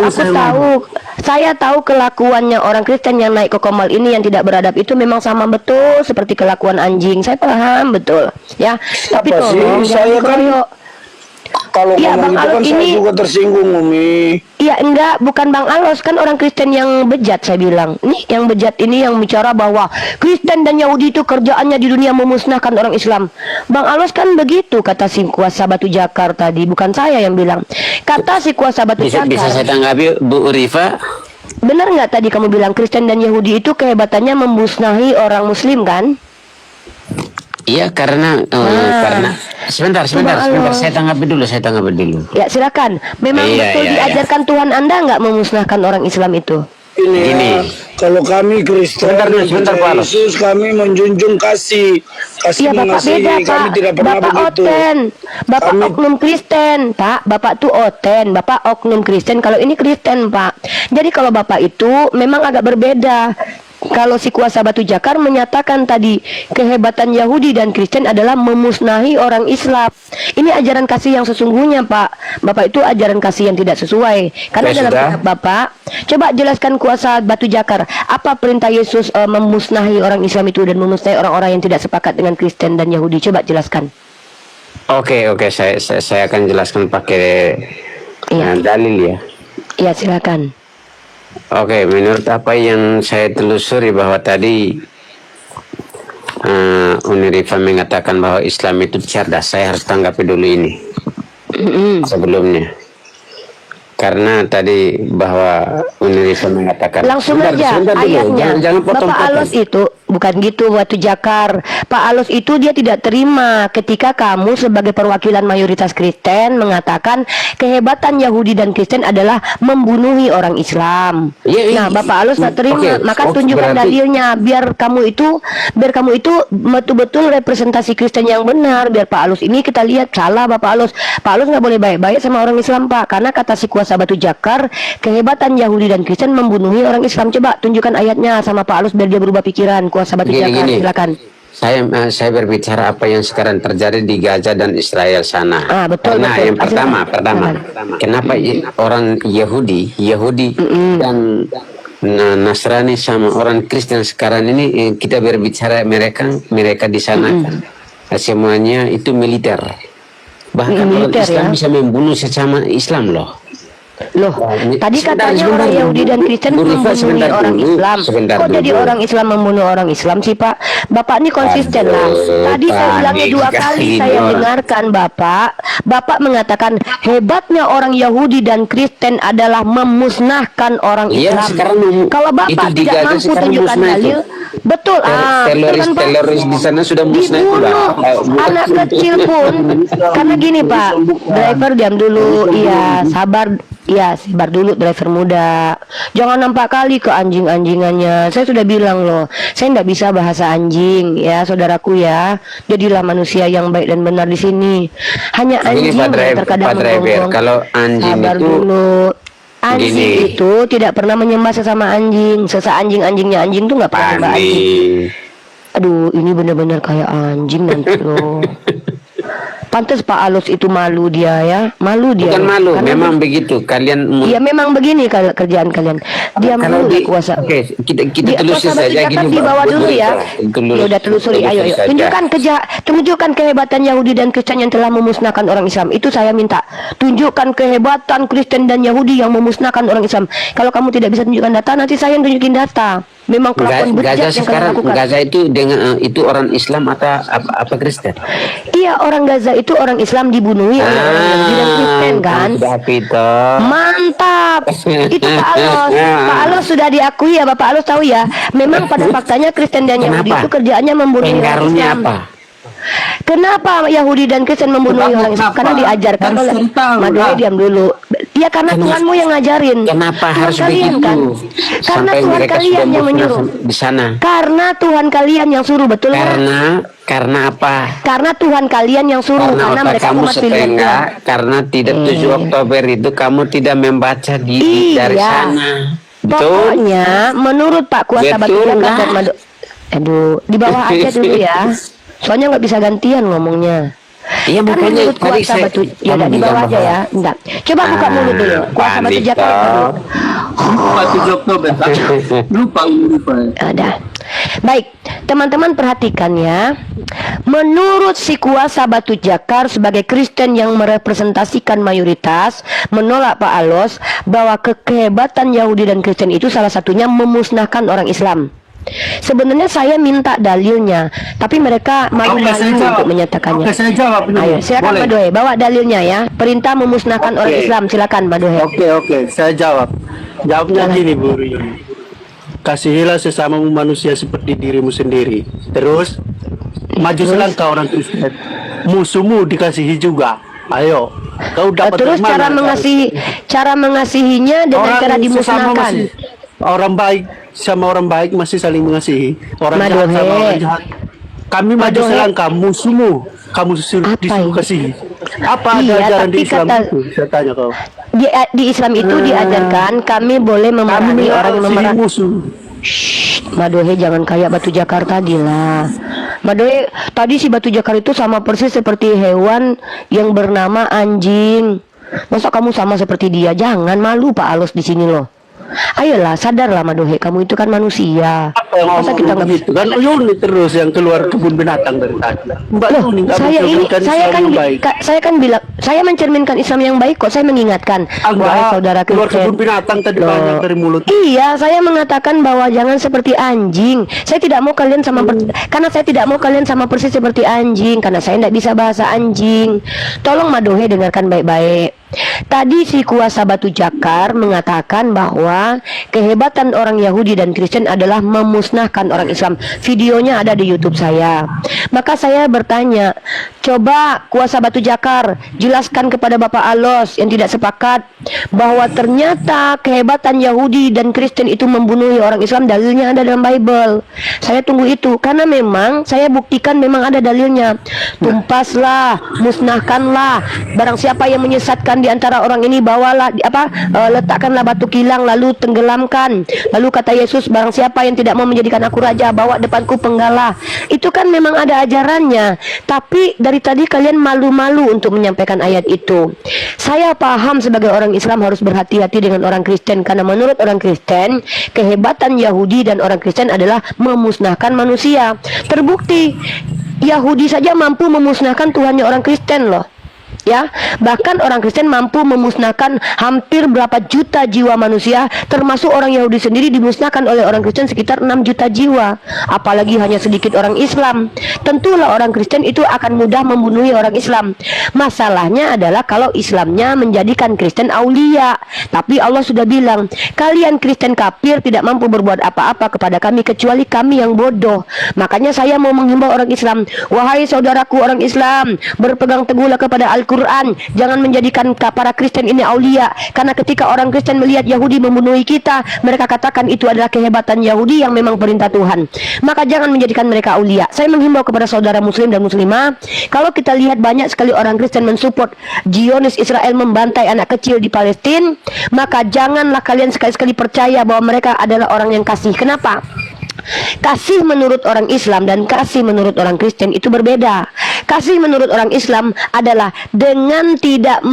Saya tahu kelakuannya orang Kristen yang naik ke komal ini yang tidak beradab itu memang sama betul seperti kelakuan anjing. Saya paham betul ya. Tapi tolong saya kan kalau ngomong itu kan saya juga tersinggung, Umi. Iya enggak, bukan Bang Alos, kan orang Kristen yang bejat saya bilang. Nih yang bejat ini yang bicara bahwa Kristen dan Yahudi itu kerjaannya di dunia memusnahkan orang Islam. Bang Alos kan begitu kata si kuasa Batu Jakar tadi, bukan saya yang bilang. Kata si kuasa Batu Jakar. Bisa saya tanggapi Bu Rifa? Benar nggak tadi kamu bilang Kristen dan Yahudi itu kehebatannya memusnahi orang Muslim kan? Iya, karena sebentar, saya tanggapi dulu. Ya silakan. Memang Iya, betul iya, diajarkan Tuhan Anda nggak memusnahkan orang Islam itu? Ini Gini. ya, kalau kami Kristen Sebentar, Pak. Yesus, kami menjunjung kasih Iya Bapak mengasihi, beda kami Pak. tidak pernah Bapak begitu. oten, Bapak Kami- oknum Kristen Pak. Bapak tuh oten, Bapak oknum Kristen. Kalau ini Kristen Pak. Jadi kalau Bapak itu memang agak berbeda. Kalau si kuasa batu jakar menyatakan tadi kehebatan Yahudi dan Kristen adalah memusnahi orang Islam. Ini ajaran kasih yang sesungguhnya Pak. Bapak itu ajaran kasih yang tidak sesuai. Karena Oke, dalam sudah. kitab Bapak, coba jelaskan kuasa batu jakar. Apa perintah Yesus memusnahi orang Islam itu dan memusnahi orang-orang yang tidak sepakat dengan Kristen dan Yahudi? Coba jelaskan. Oke, saya akan jelaskan pakai Iya. dalil ya. Iya silakan. Oke, menurut apa yang saya telusuri bahwa tadi Unirifa mengatakan bahwa Islam itu cerdas. Saya harus tanggapi dulu ini sebelumnya. Karena tadi bahwa Unirifa mengatakan Langsung aja sebentar dulu. ayatnya. Jangan Bapak potong-potong. Alos itu bukan gitu Batu Jakar. Pak Alos itu dia tidak terima ketika kamu sebagai perwakilan mayoritas Kristen mengatakan kehebatan Yahudi dan Kristen adalah membunuhi orang Islam. Iya, Nah, Bapak Alos tak terima, maka tunjukkan berarti- dalilnya biar kamu itu betul-betul representasi Kristen yang benar. Biar Pak Alos ini kita lihat salah Bapak Alos. Pak Alos nggak boleh baik-baik sama orang Islam Pak, karena kata si kuasa batu jakar kehebatan Yahudi dan Kristen membunuhi orang Islam. Coba tunjukkan ayatnya sama Pak Alos biar dia berubah pikiran. Kuasa batu jakar, silakan. Saya berbicara apa yang sekarang terjadi di Gaza dan Israel sana. Betul, Karena betul. yang pertama, kenapa orang Yahudi dan Nasrani sama orang Kristen sekarang ini kita berbicara mereka di sana kan, semuanya itu militer. Bahkan orang Militer, Islam ya. bisa membunuh sesama Islam loh. Loh, tadi Sebentar, katanya sebentar, orang Bu. Yahudi dan Kristen Bu Rifa, membunuh sebentar orang dulu. Islam. Sebentar Kok jadi dulu. orang Islam membunuh orang Islam sih Pak? Bapak ini konsisten lah. Aduh, Tadi saya ulangi dua panik kali sekali saya orang. dengarkan Bapak. Bapak mengatakan hebatnya orang Yahudi dan Kristen adalah memusnahkan orang Iya, Islam. sekarang Kalau Bapak itu di tidak Gaza mampu sekarang tunjukkan musnah itu. dalil, betul. Teroris di sana sudah musnah itu, Dibunuh Pak. anak kecil pun. Karena gini Pak, driver diam dulu. Iya, sabar. Iya, sabar dulu driver muda. Jangan nampak kali ke anjing-anjingannya. Saya sudah bilang loh, saya tidak bisa bahasa anjing ya, saudaraku ya. Jadilah manusia yang baik dan benar di sini. Hanya Gini, anjing Pak yang Driver, terkadang Pak Driver, menggonggong. kalau anjing Sabar itu dulu. Anjing gini. itu tidak pernah menyembah sesama anjing. Anjingnya anjing tuh nggak pernah menyembah anjing. Aduh, ini benar-benar kayak anjing nanti loh. Pantas Pak Alos itu malu dia ya, malu dia. Bukan malu, Karena memang begitu. Kalian Iya memang begini kerjaan kalian. Dia kalau malu di kuasa. Oke, kita Di telusuri kuasa batu saja jakar gini, di bawah Pak. dulu ya. Telusuri. Ya udah telusuri, ayo. saja. Tunjukkan kehebatan Yahudi dan Kristen yang telah memusnahkan orang Islam. Itu saya minta. Tunjukkan kehebatan Kristen dan Yahudi yang memusnahkan orang Islam. Kalau kamu tidak bisa tunjukkan data, nanti saya yang tunjukin data. Memang kelakuan bejat Gaza yang kalian sekarang, lakukan. Gaza itu dengan itu orang Islam atau apa Kristen? Iya, orang Gaza itu orang Islam dibunuhi oleh orang Yahudi dan Kristen kan. Sudah Pito. Mantap. Itu Pak Alos. Pak Alos sudah diakui ya, Bapak Alos tahu ya. Memang pada faktanya Kristen dan Yahudi Kenapa? itu kerjaannya membunuh orang Pengaruhnya Islam. apa? Kenapa Yahudi dan Kristen membunuh orang Islam? Karena diajarkan oleh Madoe, diam dulu. Ya karena Tuhanmu yang ngajarin. Kenapa Tuhan harus kalian begitu? kan? Karena Sampai Tuhan mereka kalian sudah yang musnah menyuruh. di sana. Karena Tuhan kalian yang suruh, betul nggak? Karena apa? Karena Tuhan kalian yang suruh, Karena karena otak mereka kamu umat pilihan setengah, Tuhan. karena tidak 7 Oktober itu kamu tidak membaca dari Iya. sana. Betul? Pokoknya menurut Pak Kuasa Batu Betul Jakar nggak? dan Mado, aduh di bawah aja dulu ya. Soalnya nggak bisa gantian ngomongnya. Iya, Kan makanya menurut tadi Kuasa saya Batu, ya kamu udah di bawah bilang aja ya. bahwa- Enggak. Coba buka mulut dulu. Kuasa Batu panik Jakar toh. dulu. Lupa 7 Oktober. Lupa. Ada. Baik, teman-teman perhatikan ya. Menurut si kuasa Batu Jakar sebagai Kristen yang merepresentasikan mayoritas, menolak Pak Alos bahwa kehebatan Yahudi dan Kristen itu salah satunya memusnahkan orang Islam. Sebenarnya saya minta dalilnya, tapi mereka malu untuk menyatakannya. Oke, saya jawab dulu. Ayo, silakan Boleh? Madoe, bawa dalilnya ya. Perintah memusnahkan orang Oke. Islam, silakan Madoe. Oke, saya jawab. Jawabnya gini, Bu Rion. Kasihilah sesamamu manusia seperti dirimu sendiri. Terus, Maju Terus? selangkah orang Kristen. Musuhmu dikasihi juga. Ayo, kau dapat Terus dari mana cara mengasihinya dengan cara sesama dimusnahkan. masih orang baik sama orang baik masih saling mengasihi. Orang jahat Madohe. sama orang jahat. Kami maju Madohe. selangkah, musuhmu kamu Apa disuruh ini? kasihi. Apa ada Iya, ajaran di tapi Islam kata- itu? Saya tanya kau. Di Islam itu diajarkan kami boleh Kami memerangi orang yang mengasihi memerangi. musuh. Madohe jangan kayak batu jakar tadi lah. Madohe tadi si batu jakar itu sama persis seperti hewan yang bernama anjing. Masa kamu sama seperti dia? Jangan, malu Pak Alos di sini loh. Ayolah, sadarlah Madohe, kamu itu kan manusia. Apa yang Masa ngomong kita nggak begitu kan? Yuni terus yang keluar kebun binatang dari tadi. Mbak Loh, Yuni nggak saya ini mencerminkan saya Islam kan yang baik. saya kan bilang saya mencerminkan Islam yang baik kok. Saya mengingatkan wahai saudara keluar Kristen. kebun binatang tadi Loh. banyak dari mulut. Iya, saya mengatakan bahwa jangan seperti anjing. Saya tidak mau kalian karena saya tidak mau kalian sama persis seperti anjing karena saya tidak bisa bahasa anjing. Tolong Madohe dengarkan baik-baik. Tadi si kuasa batu jakar mengatakan bahwa kehebatan orang Yahudi dan Kristen adalah memusnahkan orang Islam. Videonya ada di YouTube saya. Maka saya bertanya, coba kuasa batu jakar jelaskan kepada Bapak Alos yang tidak sepakat bahwa ternyata kehebatan Yahudi dan Kristen itu membunuh orang Islam. Dalilnya ada dalam Bible. Saya tunggu itu karena memang saya buktikan memang ada dalilnya. Tumpaslah, musnahkanlah barang siapa yang menyesatkan di antara orang ini, bawalah letakkanlah batu kilang lalu tenggelamkan. Lalu kata Yesus, barang siapa yang tidak mau menjadikan aku raja, bawa depanku penggalah. Itu kan memang ada ajarannya. Tapi dari tadi kalian malu-malu untuk menyampaikan ayat itu. Saya paham sebagai orang Islam harus berhati-hati dengan orang Kristen karena menurut orang Kristen kehebatan Yahudi dan orang Kristen adalah memusnahkan manusia. Terbukti Yahudi saja mampu memusnahkan Tuhannya orang Kristen loh. Ya, bahkan orang Kristen mampu memusnahkan hampir berapa juta jiwa manusia, termasuk orang Yahudi sendiri dimusnahkan oleh orang Kristen sekitar 6 juta jiwa. Apalagi hanya sedikit orang Islam. Tentulah orang Kristen itu akan mudah membunuh orang Islam. Masalahnya adalah kalau Islamnya menjadikan Kristen aulia. Tapi Allah sudah bilang, kalian Kristen kafir tidak mampu berbuat apa-apa kepada kami kecuali kami yang bodoh. Makanya saya mau menghimbau orang Islam, wahai saudaraku orang Islam, berpegang teguhlah kepada Al-Quran. Jangan menjadikan para Kristen ini aulia. Karena ketika orang Kristen melihat Yahudi membunuh kita, mereka katakan itu adalah kehebatan Yahudi yang memang perintah Tuhan. Maka jangan menjadikan mereka aulia. Saya menghimbau kepada saudara muslim dan muslimah, kalau kita lihat banyak sekali orang Kristen mensupport Zionis Israel membantai anak kecil di Palestina, maka janganlah kalian sekali-sekali percaya bahwa mereka adalah orang yang kasih. Kenapa? Kasih menurut orang Islam dan kasih menurut orang Kristen itu berbeda. Kasih menurut orang Islam adalah dengan tidak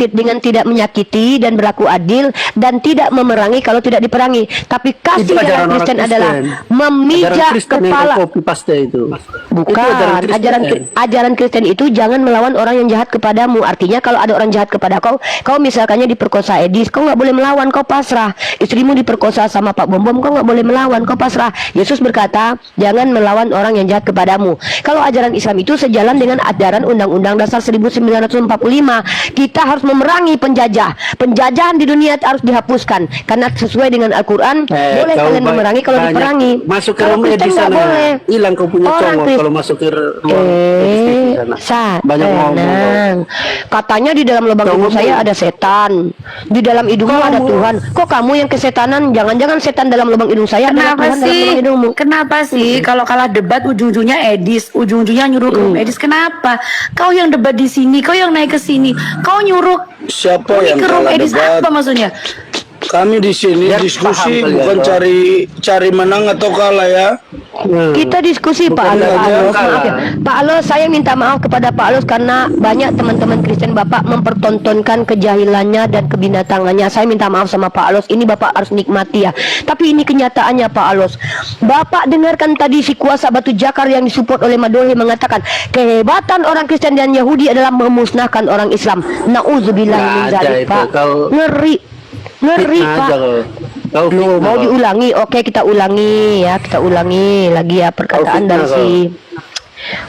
dengan tidak menyakiti dan berlaku adil dan tidak memerangi kalau tidak diperangi. Tapi kasih dalam Kristen adalah memijak kepala. Bukan, ajaran Kristen itu jangan melawan orang yang jahat kepadamu. Artinya kalau ada orang jahat kepada kau misalkannya diperkosa Edis, kau nggak boleh melawan, kau pasrah. Istrimu diperkosa sama Pak Bom Bom, kau nggak boleh melawan, kau pasrah. Yesus berkata, jangan melawan orang yang jahat kepadamu. Kalau ajaran Islam itu sejalan dengan ajaran Undang-Undang Dasar 1945. Kita harus memerangi penjajah. Penjajahan di dunia harus dihapuskan. Karena sesuai dengan Al-Quran, boleh kalian memerangi kalau diperangi. Masuk ke Kalau rumah Kristen di nggak sana. boleh. Hilang kau punya Orang congol Kristen- kalau masuk ke ruang di sana. Banyak ngomong. tenang. Katanya di dalam lubang hidung saya ada setan. Di dalam hidungmu ada Tuhan. Kok kamu yang kesetanan? Jangan-jangan setan dalam lubang hidung saya adalah Kenapa Tuhan dalam sih? lubang hidungmu. Kenapa sih kalau kalah debat ujung-ujungnya Edis, ujung-ujungnya nyuruh ke room Edis? Kenapa? Kau yang debat di sini, kau yang naik ke sini, kau nyuruh Siapa ini yang ke room kalah Edis, debat? apa maksudnya? Kami di sini Biar diskusi paham bukan kalian. cari menang atau kalah ya. Kita diskusi Pak Alos. Maaf ya. Pak Alos, saya minta maaf kepada Pak Alos karena banyak teman-teman Kristen Bapak mempertontonkan kejahilannya dan kebinatangannya. Saya minta maaf sama Pak Alos. Ini Bapak harus nikmati ya. Tapi ini kenyataannya Pak Alos. Bapak dengarkan tadi si kuasa batu jakar yang disupport oleh Madohe mengatakan kehebatan orang Kristen dan Yahudi adalah memusnahkan orang Islam. Nauzubillah min Nggak ada dzalik, itu. Pak. Kau- Ngeri Fitnah Pak. aja kau. Kau Loh, fitnah mau kau. diulangi? Oke, kita ulangi ya. Kita ulangi lagi ya perkataan fitnah dari si.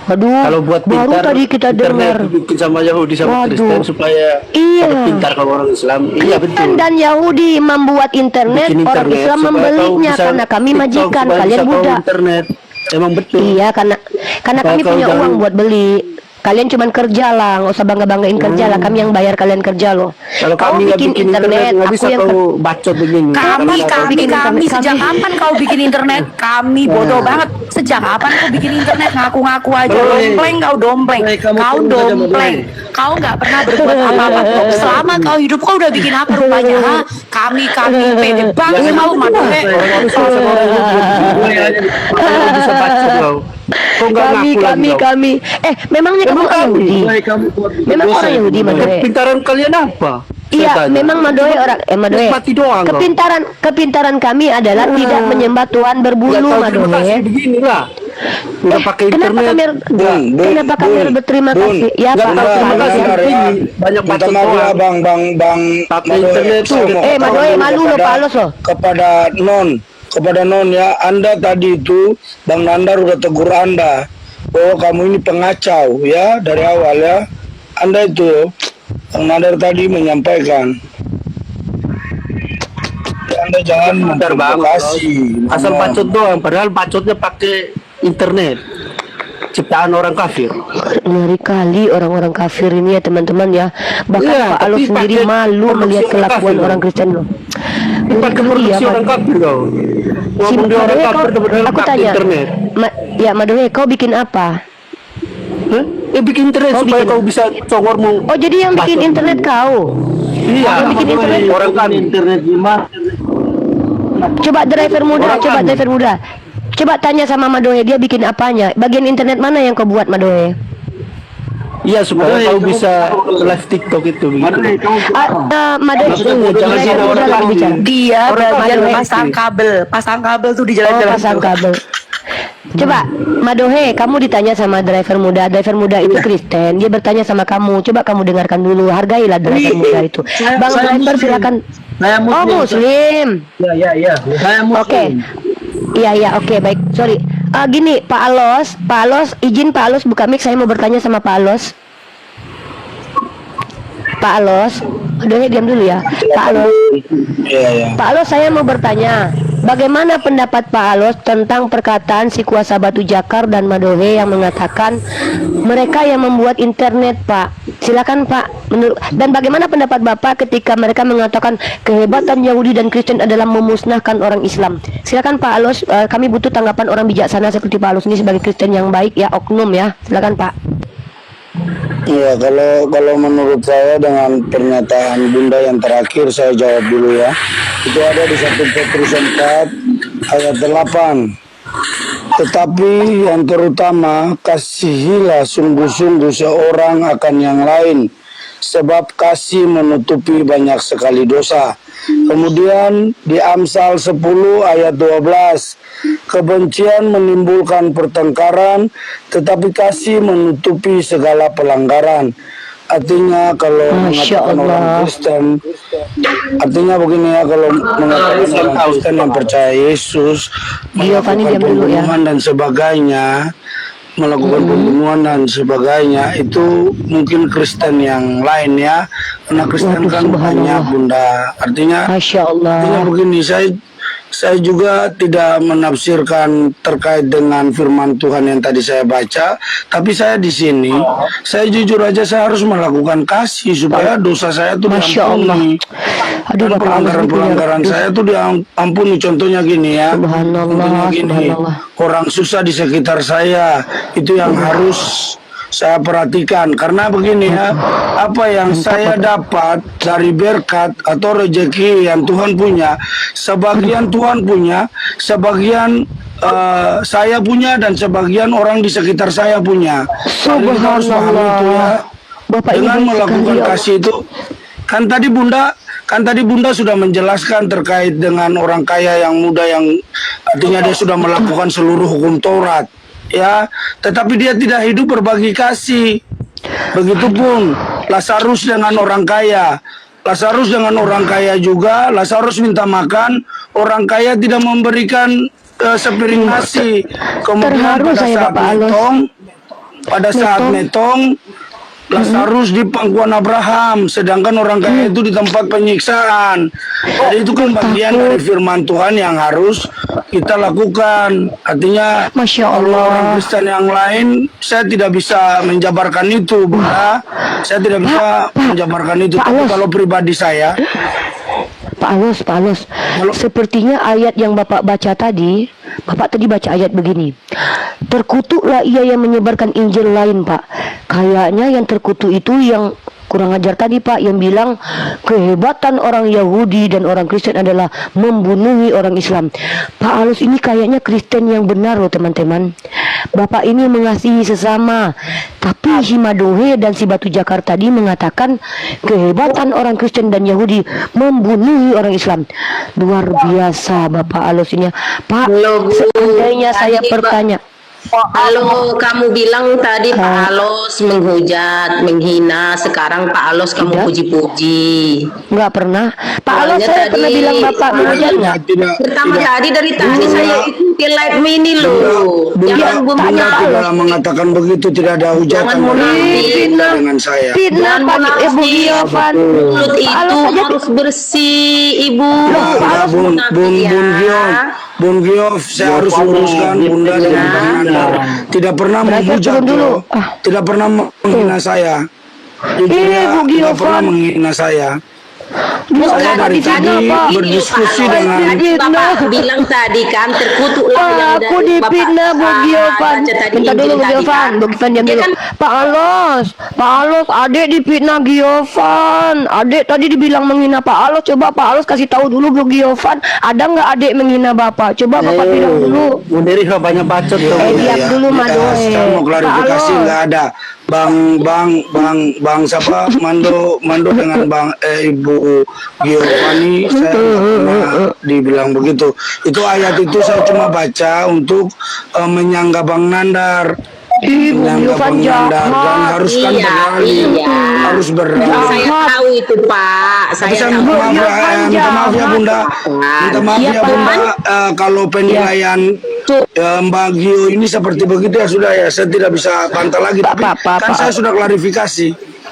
Waduh, Kalau buat baru pintar, tadi kita internet dengar. dibikin sama Yahudi sama Waduh. Kristen supaya Iya. dapat pintar kalau orang Islam. Iya betul. Kristen dan Yahudi membuat internet, Bikin orang Islam supaya kau membelinya bisa karena kami TikTok, majikan, supaya kalian bisa kau budak. internet. Emang betul. Iya, karena kami Kalau punya jangan- uang buat beli. Kalian cuman kerja lah, nggak usah bangga-banggain kerja lah. Kami yang bayar, kalian kerja loh. Kalau Kau kami nggak bikin internet, nggak aku bisa yang kau bacot begini. Kami bikin internet, sejak kami. kapan kau bikin internet? Kami bodoh banget. Sejak kapan kau bikin internet? Ngaku-ngaku aja. Dompleng kau dompleng. Kau dompleng. Kau nggak pernah berbuat apa-apa. Selama kau hidup kau udah bikin apa rupanya? Ha? Kami pede banget kau Madohe. Kalau bisa bacot kau. Kau nggak ngaku lagi kau. kami. Memangnya kamu Emang orang kami. Yahudi? Memang orang Yahudi, Madoe? Pintaran kalian apa? Iya, Saya tanya. memang Madoe orang Madoe. Nikmati doang kau. Kepintaran kami adalah tidak menyembah Tuhan Ya, berbulu, tahu terima kasih Madoe. beginilah. Udah pakai Kenapa internet. kami kenapa kami harus berterima Bun. kasih? Ya, Nggak Pak. tahu terima Terima kasih. kasih. ya. Banyak Minta bacot maaf ya doang. bang Pakai Madoe. internet tuh. Saya mau katakan Madoe, dulu malu lo, Pak Alos, loh. kepada non ya, Anda tadi itu Bang Nandar udah tegur Anda bahwa kamu ini pengacau ya dari awal ya. Anda itu Bang Nandar tadi menyampaikan Anda jangan Benar banget. memprovokasi. Asal Ngomong. bacot doang. Padahal bacotnya pakai internet. Ciptaan orang kafir. Ngeri kali orang-orang kafir ini ya teman-teman ya. Bahkan Iya, Pak Alos tapi sendiri pakai malu produksi melihat orang kelakuan kafir, orang loh. Kristen loh. Pakai Ngeri ya, produksi Pak. orang kafir kau. Ngomong dia orang Madoe, kafir padahal aku pakai tanya. internet. Madoe, kau bikin apa? Hah? Bikin internet Kau supaya bikin- kau bisa congormu. Oh, jadi yang bikin bacot. internet kau? Iya. Yang bikin internet orang kami. internet gimana? Coba driver muda, Orang coba kami. driver muda. Coba tanya sama Madoe, dia bikin apanya? Bagian internet mana yang kau buat, Madoe? Iya supaya kau bisa live TikTok itu. Begitu. Madoe, Maksudnya jangan driver sih muda orang lagi kami. bicara. Dia Orang bagian Madoe. pasang kabel tuh di Oh, jalan-jalan. pasang kabel. Coba, Madohe, kamu ditanya sama driver muda. Driver muda itu Kristen. Dia bertanya sama kamu. Coba kamu dengarkan dulu. Hargailah driver muda itu. Bang driver silakan. Oh, Muslim. Ya. Saya Oke. Iya, oke, baik. Sorry. Gini, Pak Alos, izin Pak Alos buka mic. Saya mau bertanya sama Pak Alos. Pak Alos, Madohe diam dulu ya. Pak Alos. Iya. Pak Alos, saya mau bertanya, bagaimana pendapat Pak Alos tentang perkataan si kuasa Batu Jakar dan Madohe yang mengatakan mereka yang membuat internet, Pak? Silakan Pak. Dan bagaimana pendapat Bapak ketika mereka mengatakan kehebatan Yahudi dan Kristen adalah memusnahkan orang Islam? Silakan Pak Alos, kami butuh tanggapan orang bijaksana seperti Pak Alos ini sebagai Kristen yang baik ya, oknum ya. Silakan Pak. Iya, kalau menurut saya dengan pernyataan Bunda yang terakhir saya jawab dulu ya. Itu ada di 1 Petrus 4 ayat 8. Tetapi yang terutama kasihilah sungguh-sungguh seorang akan yang lain, sebab kasih menutupi banyak sekali dosa. Kemudian di Amsal 10 ayat 12, kebencian menimbulkan pertengkaran, tetapi kasih menutupi segala pelanggaran. Artinya kalau Masya mengatakan orang Allah. Kristen, artinya begini ya, kalau mengatakan orang Kristen yang percaya Yesus, Giovanni, melakukan diam dulu ya. pembunuhan dan sebagainya, melakukan pembunuhan dan sebagainya, itu mungkin Kristen yang lain ya, karena Kristen Waduh, kan subhanallah. banyak Bunda. Artinya Masya Allah. begini, saya juga tidak menafsirkan terkait dengan firman Tuhan yang tadi saya baca, tapi saya di sini, saya jujur aja saya harus melakukan kasih supaya dosa saya itu Masya Allah. diampuni. Aduh, Dan Bapak Alos ini punya pelanggaran-pelanggaran saya itu diampuni. Contohnya gini ya, Subhanallah, contohnya gini, subhanallah. orang susah di sekitar saya itu yang harus saya perhatikan, karena begini ya, apa yang saya dapat dari berkat atau rezeki yang Tuhan punya, sebagian Tuhan punya, sebagian saya punya, dan sebagian orang di sekitar saya punya. Jadi kita harus paham itu ya. Bapak ini Dengan baik melakukan sekali, ya Allah. kasih itu, kan tadi Bunda sudah menjelaskan terkait dengan orang kaya yang muda yang artinya dia sudah melakukan seluruh hukum Taurat ya, tetapi dia tidak hidup berbagi kasih. Begitupun Lazarus dengan orang kaya. Lazarus dengan orang kaya juga, Lazarus minta makan, orang kaya tidak memberikan sepiring nasi. Kemudian Terharu pada saya, saat Bapak Alos. metong, Lazarus di pangkuan Abraham, sedangkan orang kaya itu di tempat penyiksaan. Jadi itu kan bagian dari firman Tuhan yang harus kita lakukan. Artinya, Masya kalau orang Allah. Kristen yang lain, saya tidak bisa menjabarkan itu, Bunda. Saya tidak bisa menjabarkan itu. Pak Tapi Alos. kalau pribadi saya, Pak Alos, sepertinya ayat yang Bapak baca tadi, Bapak tadi baca ayat begini. Terkutuklah ia yang menyebarkan Injil lain, Pak. Kayaknya yang terkutuk itu yang kurang ajar tadi, Pak, yang bilang kehebatan orang Yahudi dan orang Kristen adalah membunuhi orang Islam. Pak Alus ini kayaknya Kristen yang benar loh, teman-teman. Bapak ini mengasihi sesama. Tapi si Madohe dan si Batu Jakar tadi mengatakan kehebatan orang Kristen dan Yahudi membunuhi orang Islam. Luar biasa Bapak Alus ini. Pak, seandainya saya bertanya, Kalau kamu bilang tadi Pak Alos menghujat, menghina, sekarang Pak Alos kamu Tidak. puji-puji. nggak pernah. Pak Alus, Soalnya saya tadi- pernah bilang Bapak menghujat nggak? Pertama tadi dari tadi saya ikuti live ini loh. Jangan Bunda tanya Pak Alos. tidak mengatakan begitu, tidak ada hujatan Jangan munafik. dengan saya. Fitnah Jangan Pak munafik. Ibu Giovan. Mulut Pak itu Alus aja harus bersih, Ibu. Ya, Bun Munafik Bun Giof, saya harus luruskan Bunda dengan Bang Nandar. Tidak pernah Belajar menghujat turun dulu. loh. Tidak pernah menghina saya. Bu Tidak pernah Giovan. menghina saya. Bukan Saya dari fitnah, tadi Pak. berdiskusi Pak Alos. dengan Tadi Bapak bilang tadi kan terkutuklah Pak, yang aku dari dipitnah Bu Giovan. baca tadi Bentar dulu Injil Bu tadi Giovan, kan. Bu Giovan diam Dia dulu. kan Pak Alos, adik dipitnah Giovan. Adik tadi dibilang menghina Pak Alos. Coba Pak Alos kasih tahu dulu Bu Giovan, ada nggak adik menghina Bapak? Coba Bapak bilang dulu. Mundiri banyak bacot tuh. Diam dulu Madoe. Saya mau klarifikasi, Pak Alos. nggak ada Bang siapa Mando dengan Ibu Giovanni, saya nggak pernah dibilang begitu. Itu ayat itu saya cuma baca untuk menyanggah Bang Nandar. Ibu Menyanggah Giovan Bang Nandar dan jahat. harus kan Iya, berdalil, iya. harus berdalil. Saya tahu itu Pak. Tapi saya Saya minta tahu. maaf ya, minta maaf ya Bunda, minta maaf Iya, ya Pak. Bunda, kalau penilaian Mbak Gio ini seperti begitu ya sudah ya, saya tidak bisa bantah lagi. Tapi kan saya sudah klarifikasi.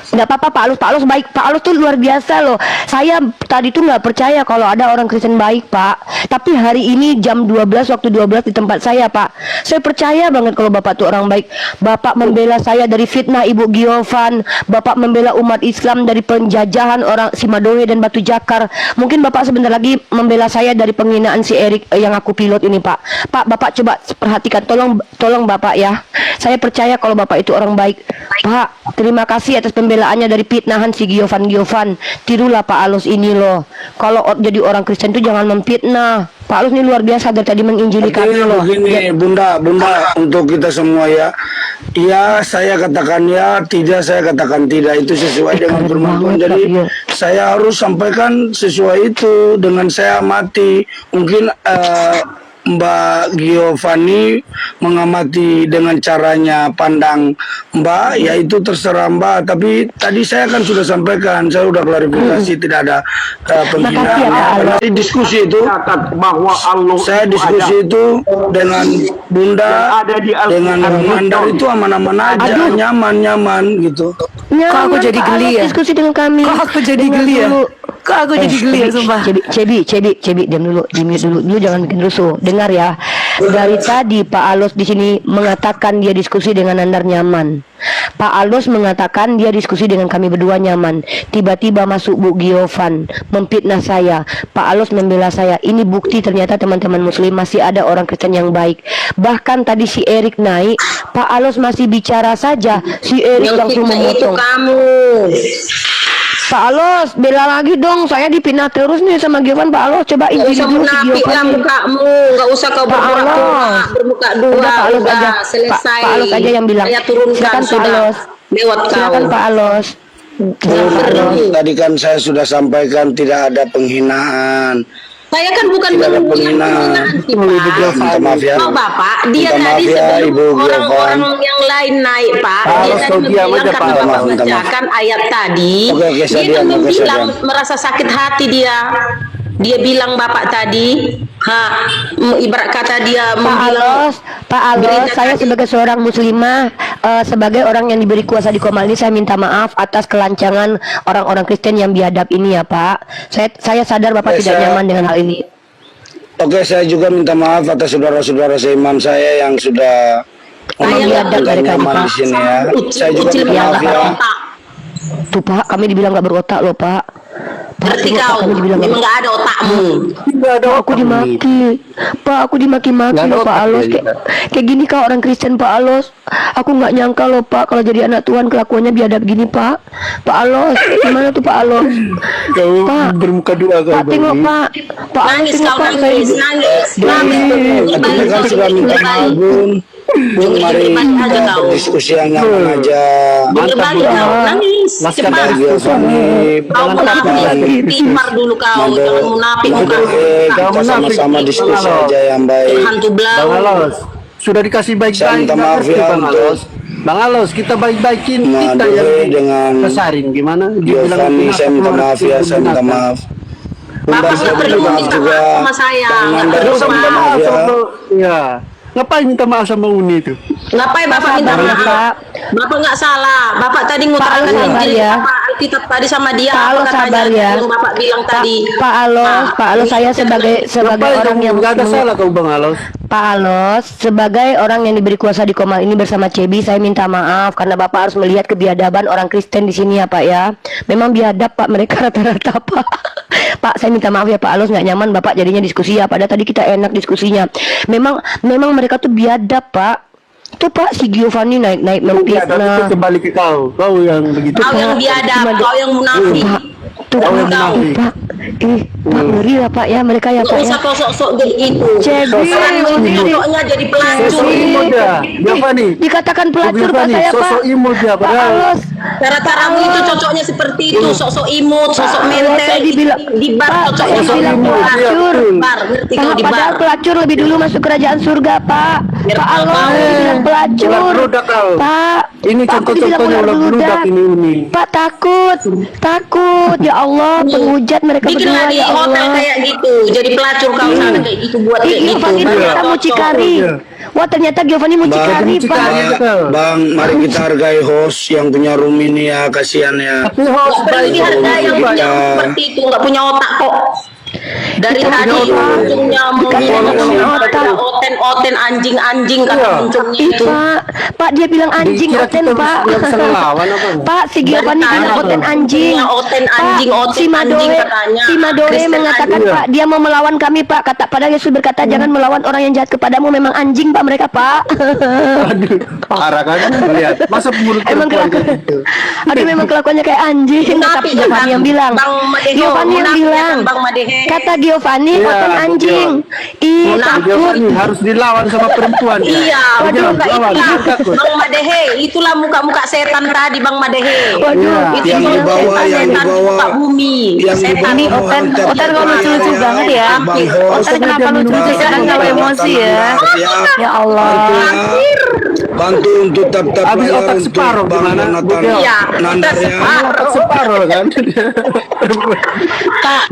Nggak apa-apa Pak Alus baik. Pak Alus tuh luar biasa loh. Saya tadi tuh nggak percaya kalau ada orang Kristen baik Pak. Tapi hari ini jam 12 waktu 12 di tempat saya Pak, saya percaya banget kalau Bapak tuh orang baik. Bapak membela saya dari fitnah Ibu Giovan. Bapak membela umat Islam dari penjajahan orang si Madoe dan Batu Jakar. Mungkin Bapak sebentar lagi membela saya dari penghinaan si Erik yang aku pilot ini Pak. Pak, Bapak coba perhatikan, tolong Bapak ya. Saya percaya kalau Bapak itu orang baik. Pak, terima kasih atas pembelaannya dari fitnahan si Giovan. Tirulah Pak Alus ini loh. Kalau jadi orang Kristen itu jangan memfitnah. Pak Alus ini luar biasa dari tadi menginjili kami Artinya loh. begini, Bunda, untuk kita semua ya. Ya, saya katakan ya, tidak saya katakan tidak. Itu sesuai dengan firman Tuhan. Jadi saya harus sampaikan sesuai itu dengan saya amati. Mungkin Mbak Giovanni mengamati dengan caranya pandang Mbak, ya itu terserah Mbak. Tapi tadi saya kan sudah sampaikan, saya sudah klarifikasi, tidak ada penghinaan. Makasih ya, Pak Alus. Di diskusi itu, bahwa Allah saya diskusi itu dengan Bunda, dengan Bang Nandar itu aman-aman aja, nyaman gitu. Kok aku jadi geli ya? Diskusi dengan kami. Kok aku jadi geli ya? Kok aku jadi geli ya sumpah? Cebi, diam dulu, dulu jangan bikin rusuh. Dengar ya, dari tadi Pak Alus di sini mengatakan dia diskusi dengan Nandar nyaman. Pak Alus mengatakan dia diskusi dengan kami berdua nyaman. Tiba-tiba masuk Bu Giovan memfitnah saya. Pak Alus membela saya. Ini bukti ternyata teman-teman Muslim masih ada orang Kristen yang baik. Bahkan tadi si Erik naik, Pak Alus masih bicara saja, si Erik Yang langsung fitnah itu memotong. kamu. Pak Alos, bela lagi dong. Saya dipitnah terus nih sama Giovan. Pak Alos, coba Gak injili usah dulu si munafik Giovan lah nih. mukamu. Gak usah kau Pak bermuka Alos. bermuka dua. Udah, Pak Alos aja. Selesai. Pak Alos aja yang bilang. Saya turunkan Silakan, Pak sudah. Alos. Lewat kau. Silakan Pak Alos. Jangan perlu. Tadi kan saya sudah sampaikan tidak ada penghinaan. Saya kan bukan Tidak ada penghinaan sih, Pak. Minta maaf ya. Oh Bapak, dia Minta maaf tadi ya, sebelum Ibu orang-orang Giovan. yang lain naik Pak, Pak, dia harus tadi kau diam bilang aja, karena Pak. Bapak Minta maaf. bacakan ayat tadi, Oke, dia saya kan diam, oke, saya bilang diam. merasa sakit hati dia. Dia bilang Bapak tadi, ibarat kata dia Pak membilang Alos, saya sebagai seorang muslimah, sebagai orang yang diberi kuasa di Komal ini, saya minta maaf atas kelancangan orang-orang Kristen yang biadab ini ya Pak. Saya sadar Bapak tidak nyaman dengan hal ini. Oke, saya juga minta maaf atas saudara-saudara seiman saya yang sudah biadab nggak mereka nyaman di sini ya. Saya juga Ucil minta maaf ya. Tuh Pak, kami dibilang nggak berotak loh Pak. Berarti kau kami dibilang memang nggak ada otakmu. Aku dimaki, Pak. Aku dimaki-maki loh Pak Alos. Kayak gini kau orang Kristen Pak Alos. Aku nggak nyangka loh Pak kalau jadi anak Tuhan kelakuannya biadab gini Pak. Pak Alos, gimana tuh Pak Alos? Kau Pak, bermuka dua kau. Pak tengok Pak. Pak Alos Nangis tengok kau, Pak. nangis, nangis. Tapi kan sudah minta maaf Bun. Bun, mari kita berdiskusi yang nyaman aja. Berbalik kau, nangis. Cepat. Kau munafik, timar dulu kau, jangan munafik muka. Kita sama-sama diskusi aja yang baik. Hantu Bang belau. Alos, sudah dikasih Saya baik-baik. minta nggak maaf ngerti, ya Bang untuk Alos. Bang Alos, kita baik-baikin kita Madoe yang dengan kesarin gimana? Giovanni, saya minta maaf ya, saya minta maaf. Bapak nggak perlu minta maaf sama saya. Nggak perlu Saya minta maaf ya. Ya, ngapain minta maaf sama Uni itu? Ngapain Bapak minta Sabar, maaf? Pak. Bapak nggak salah. Bapak tadi ngutarakan Pak, sabar Injil ya. apa Alkitab tadi sama dia. Pak Apa Alos katanya sabar ya. yang Bapak bilang tadi? Pak Alos, saya sebagai Ngapain orang yang nggak ada salah kau Bang Alos? Pak Alos, sebagai orang yang diberi kuasa di Komal ini bersama Cebi, saya minta maaf karena Bapak harus melihat kebiadaban orang Kristen di sini ya Pak ya. Memang biadab Pak mereka rata-rata Pak. Pak, saya minta maaf ya Pak Alos, nggak nyaman Bapak jadinya diskusi ya. Padahal tadi kita enak diskusinya. Memang mereka tuh biadab Pak. Tuh Pak, si Giovanni naik Itu memfitnah. kembali ke kau yang begitu. Kau yang biadab, kau yang munafik. Pak, tuh Kau yang Pak, munafik. Pak, Pak ngeri lah Pak ya mereka ya Nggak Pak usah ya. kau sok-sok jadi itu. Cebi, Sekarang cocoknya jadi pelacur. Sosok imut ya, Giovanni. Dikatakan pelacur Pak Giovanni, saya Pak. sosok imut ya, Pak padahal. Alos. Cara-caramu itu cocoknya seperti itu, sok-sok imut, sosok Pak, mente. saya dibilang- Di bar Pak, cocoknya saya seperti dibilang itu. pelacur. Bar, ngerti kau Pak, di bar. padahal pelacur lebih dulu masuk kerajaan surga Pak. Biar Pak kau Alos tahu. dibilang pelacur. Ular beludak kau. Pak, Ini Pak, aku dibilang contoh-contohnya ular beludak ini Uni. Pak takut ya Allah, penghujat mereka Bikinlah berdua di ya hotel Allah. kayak gitu, jadi pelacur kau sana kayak gitu, buat kayak gitu. Giovanni Baru ternyata cocok. mucikari. Wah ternyata Giovanni mucikari Pak. Bang, mari kita hargai host yang punya room ini ya, kasihan ya. Tapi host Nggak perlu baik dihargai yang punya kita. seperti itu, nggak punya otak kok. Dari Kita tadi punya otak. muncungnya Dikatakan oten anjing kata Iya. muncungnya Ih itu. Pak dia bilang anjing Dikira oten kita Pak. bisa ngelawan apa? Pak si Giovanni Dari bilang tadi oten anjing. punya oten anjing, Pak, oten si Madoe, anjing katanya. si Madoe Kristen mengatakan anjing. Pak dia mau melawan kami Pak. Padahal Yesus berkata jangan melawan orang yang jahat kepadamu. Memang anjing Pak mereka Pak. Aduh, parah kan? Lihat, masa mulut Emang perempuan kayak kelakuan, gitu. aduh memang kelakuannya kayak anjing. Kata Munafik Giovanni kan? yang bilang. Bang Madeho, Giovanni yang munafik bilang. kan Bang Madehe? Kata Giovanni Iya, oten anjing. Ih Munafik. takut. Giovanni harus dilawan sama perempuan. Iya, Jangan muka lawan, itulah jangan takut. Bang Madehe, itulah muka-muka setan tadi Bang Madehe. Waduh, Iya. Itu Yang setan, dibawa, setan, yang setan di dibawa. muka bumi. Yang Setan dibawa ini Otan, Otan kalau lucu-lucu banget ya. Bang host. Otan kenapa lucu-lucu sekarang kalau emosi ya? Ya Allah. Bantu untuk tap-tap Habis layar otak untuk separuh Bang gimana? Jonathan Iya, Nandar otak ya. Otak separuh kan?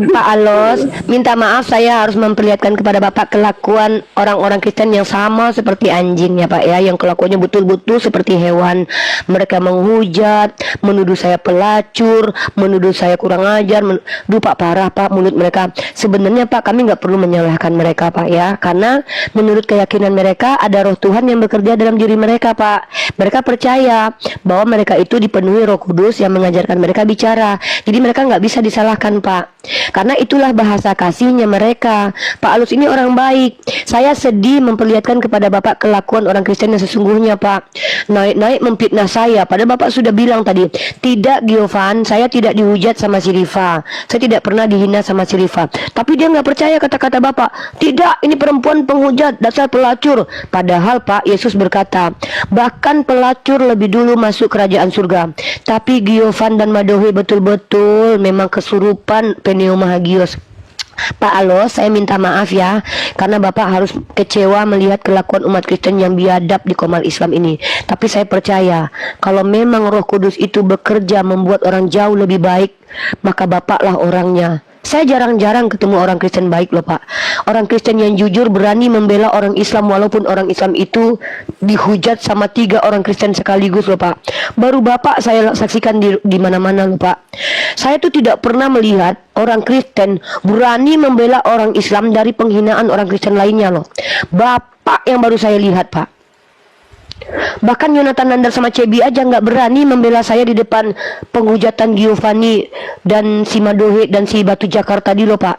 Pak Alos, minta maaf saya harus memperlihatkan kepada Bapak kelakuan orang-orang Kristen yang sama seperti anjing ya Pak ya, yang kelakuannya betul-betul seperti hewan. Mereka menghujat, menuduh saya pelacur, menuduh saya kurang ajar. Duh Pak parah Pak mulut mereka. Sebenarnya Pak kami nggak perlu menyalahkan mereka Pak ya, karena menurut keyakinan mereka ada roh Tuhan yang bekerja dalam diri mereka Pak. Mereka percaya bahwa mereka itu dipenuhi Roh Kudus yang mengajarkan mereka bicara. Jadi mereka nggak bisa disalahkan Pak, karena itulah bahasa kasihnya mereka. Pak Alus ini orang baik. Saya sedih memperlihatkan kepada Bapak kelakuan orang Kristen yang sesungguhnya Pak. Naik-naik memfitnah saya, padahal Bapak sudah bilang tadi, tidak Giovan, saya tidak dihujat sama si Rifa, saya tidak pernah dihina sama si Rifa. Tapi dia nggak percaya kata-kata Bapak. Tidak, ini perempuan penghujat, dasar pelacur. Padahal Pak Yesus berkata, bahkan pelacur lebih dulu masuk kerajaan surga. Tapi Giovan dan Madohe betul-betul memang kesurupan pneumahagios. Pak Alos, saya minta maaf ya, karena Bapak harus kecewa melihat kelakuan umat Kristen yang biadab di Komal Islam ini. Tapi saya percaya, kalau memang Roh Kudus itu bekerja membuat orang jauh lebih baik, maka Bapaklah orangnya. Saya jarang-jarang ketemu orang Kristen baik loh Pak. Orang Kristen yang jujur berani membela orang Islam walaupun orang Islam itu dihujat sama 3 orang Kristen sekaligus loh Pak. Baru Bapak saya saksikan di mana-mana loh Pak. Saya tuh tidak pernah melihat orang Kristen berani membela orang Islam dari penghinaan orang Kristen lainnya loh. Bapak yang baru saya lihat Pak. Bahkan Yonatan Nandar sama Cebi aja nggak berani membela saya di depan penghujatan Giovanni dan si Madohe dan si Batu Jakar tadi loh Pak.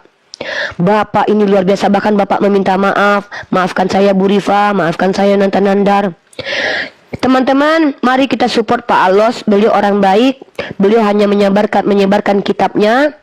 Bapak ini luar biasa. Bahkan Bapak meminta maaf. Maafkan saya Bu Rifa, maafkan saya Yonatan Nandar. Teman-teman, mari kita support Pak Alos. Beliau orang baik. Beliau hanya menyebarkan kitabnya.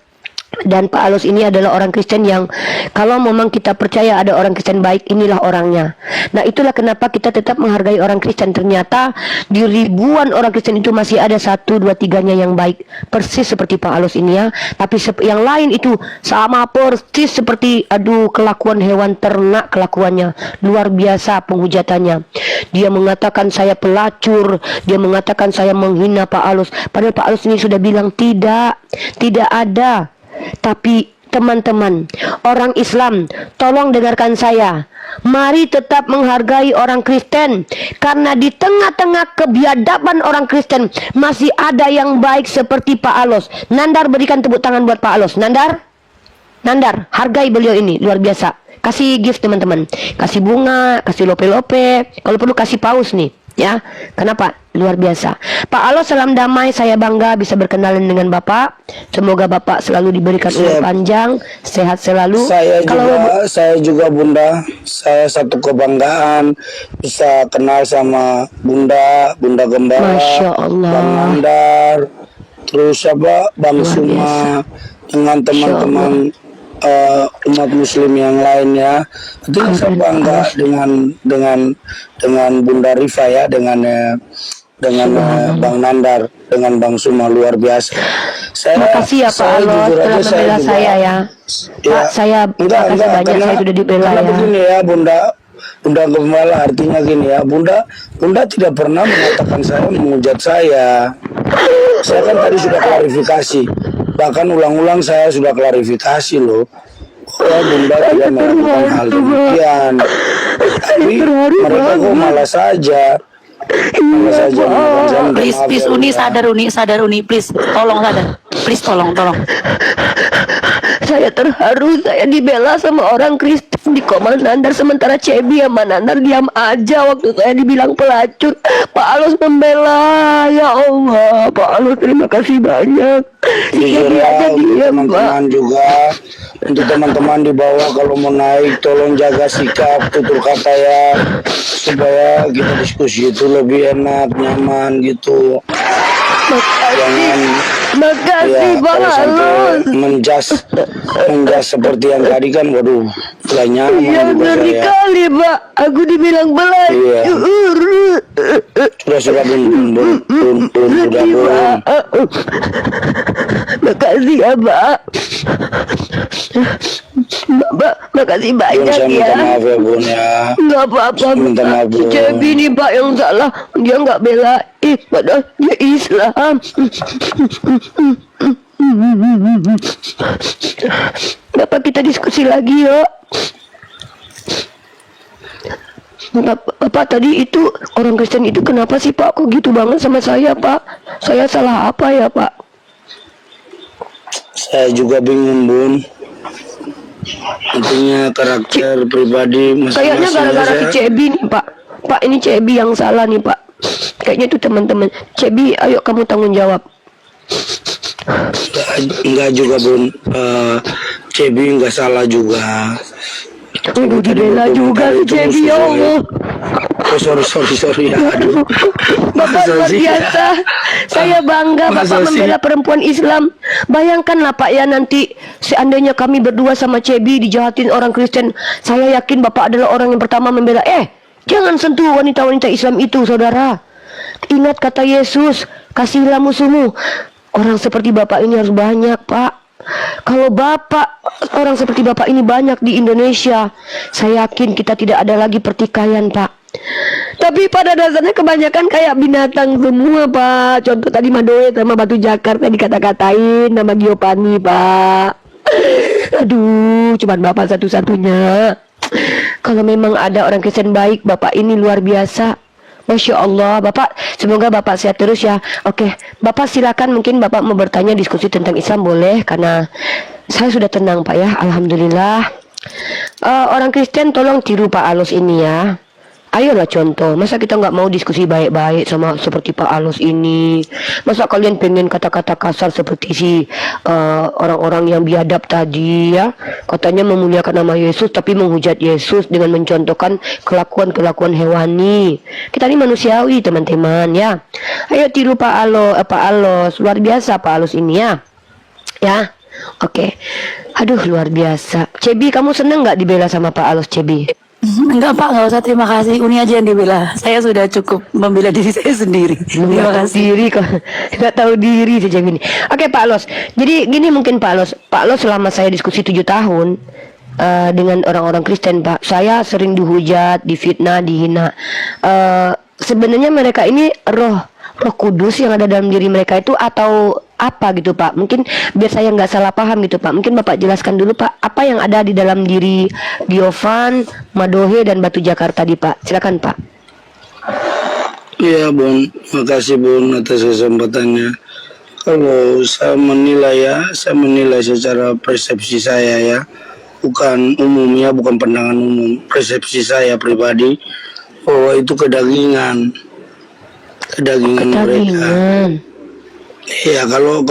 Dan Pak Alos ini adalah orang Kristen yang kalau memang kita percaya ada orang Kristen baik, inilah orangnya. Nah itulah kenapa kita tetap menghargai orang Kristen. Ternyata di ribuan orang Kristen itu masih ada 1, 2, 3-nya yang baik. Persis seperti Pak Alos ini ya. Tapi yang lain itu sama persis seperti kelakuan hewan ternak kelakuannya. Luar biasa penghujatannya. Dia mengatakan saya pelacur. Dia mengatakan saya menghina Pak Alos. Padahal Pak Alos ini sudah bilang tidak ada. Tapi teman-teman, orang Islam, tolong dengarkan saya. Mari tetap menghargai orang Kristen. Karena di tengah-tengah kebiadaban orang Kristen masih ada yang baik seperti Pak Alos. Nandar, berikan tepuk tangan buat Pak Alos. Nandar, hargai beliau ini, luar biasa. Kasih gift teman-teman. Kasih bunga, kasih lope-lope. Kalau perlu kasih paus nih. Ya, kenapa? Luar biasa. Pak Alos, salam damai. Saya bangga bisa berkenalan dengan Bapak. Semoga Bapak selalu diberikan umur panjang, sehat selalu. Saya juga Bunda. Saya satu kebanggaan bisa kenal sama Bunda Gembala, Masya Allah. Bang Nandar, terus Bang Suma, dengan teman-teman umat Muslim yang lainnya. Itu saya bangga dengan Bunda Rifa ya, dengan Bang Nandar, dengan Bang Suma, luar biasa. Terima kasih ya Pak Alos telah membela saya ya. Pak, saya terima kasih banyak saya sudah dibela ya. Begini ya Bunda Gembala, artinya gini ya, Bunda tidak pernah mengatakan saya menghujat saya. Saya kan tadi sudah klarifikasi. Bahkan ulang-ulang saya sudah klarifikasi loh. Bunda tidak melakukan hal demikian. Tapi mereka kok malah saja. Please Uni sadar Uni please tolong sadar, please tolong. Saya terharu, saya dibela sama orang Kristen di Komal Nandar, sementara Cebi sama Nandar diam aja waktu saya dibilang pelacur. Pak Alos membela, ya Allah. Pak Alos terima kasih banyak. Jujur ya, teman-teman juga, untuk teman-teman di bawah kalau mau naik tolong jaga sikap, tutur kata ya, supaya kita diskusi itu lebih enak, nyaman gitu. Makasih Bang Alos. Menjas seperti yang tadi kan, waduh, gak nyaman. Iya ngeri kali Pak, aku dibilang pelacur. Sudah Makasih ya Pak. Makasih banyak saya minta ya. maaf ya Bun ya. Nggak apa-apa. Minta maaf Bun. Cebi nih Pak yang salah, dia nggak belain, padahal dia Islam. Bapak, kita diskusi lagi yuk. Bapak tadi itu orang Kristen itu kenapa sih Pak kok gitu banget sama saya Pak? Saya salah apa ya Pak? Saya juga bingung Bun. Intinya karakter pribadi masing-masing. Kayaknya gara-gara si Cebi nih Pak. Pak, ini Cebi yang salah nih Pak. Kayaknya itu teman-teman. Cebi, ayo kamu tanggung jawab. Enggak juga Bun. Cebi enggak salah juga. Aduh, dibela juga si Cebi, ya Allah. Oh, sorry ya. Aduh. Bapak luar biasa. Saya bangga Bapak membela perempuan Islam. Bayangkanlah Pak ya, nanti seandainya kami berdua sama Cebi dijahatin orang Kristen, saya yakin Bapak adalah orang yang pertama membela. Jangan sentuh wanita-wanita Islam itu, saudara. Ingat kata Yesus, kasihilah musuhmu. Orang seperti Bapak ini harus banyak Pak. Kalau orang seperti Bapak ini banyak di Indonesia, saya yakin kita tidak ada lagi pertikaian Pak. Tapi pada dasarnya kebanyakan kayak binatang semua Pak. Contoh tadi Madoe sama Batu Jakar tadi kata-katain nama Giovanni Pak. Aduh, cuman Bapak satu-satunya. Kalau memang ada orang Kristen baik, Bapak ini luar biasa. Masya Allah, Bapak, semoga Bapak sehat terus ya. Oke, Bapak silakan, mungkin Bapak mau bertanya diskusi tentang Islam boleh, karena saya sudah tenang Pak ya, Alhamdulillah. Orang Kristen tolong tiru Pak Alois ini ya. Ayolah contoh, masa kita nggak mau diskusi baik-baik sama seperti Pak Alois ini? Masa kalian pengen kata-kata kasar seperti si orang-orang yang biadab tadi ya? Katanya memuliakan nama Yesus tapi menghujat Yesus dengan mencontohkan kelakuan-kelakuan hewani. Kita ini manusiawi teman-teman ya. Ayo tiru Pak Alois, luar biasa Pak Alois ini ya. Ya, oke. Aduh luar biasa. Cebi, kamu seneng nggak dibela sama Pak Alois, Cebi? Enggak Pak, enggak usah, terima kasih. Uni aja yang dibela. Saya sudah cukup membela diri saya sendiri. Terima kasih. Diri kok, nggak tahu diri saja gini. Oke Pak Alois, jadi gini mungkin Pak Alois selama saya diskusi 7 tahun dengan orang-orang Kristen Pak, saya sering dihujat, difitnah, dihina. Sebenarnya mereka ini Roh Kudus yang ada dalam diri mereka itu atau apa gitu Pak? Mungkin biar saya nggak salah paham gitu Pak. Mungkin Bapak jelaskan dulu Pak, apa yang ada di dalam diri Giovan, Madohe dan Batu Jakarta di Pak. Silakan Pak. Iya Bun, makasih Bun atas kesempatannya. Kalau saya menilai secara persepsi saya ya, bukan umumnya, bukan pandangan umum, persepsi saya pribadi bahwa itu kedagingan mereka. Ya, kalau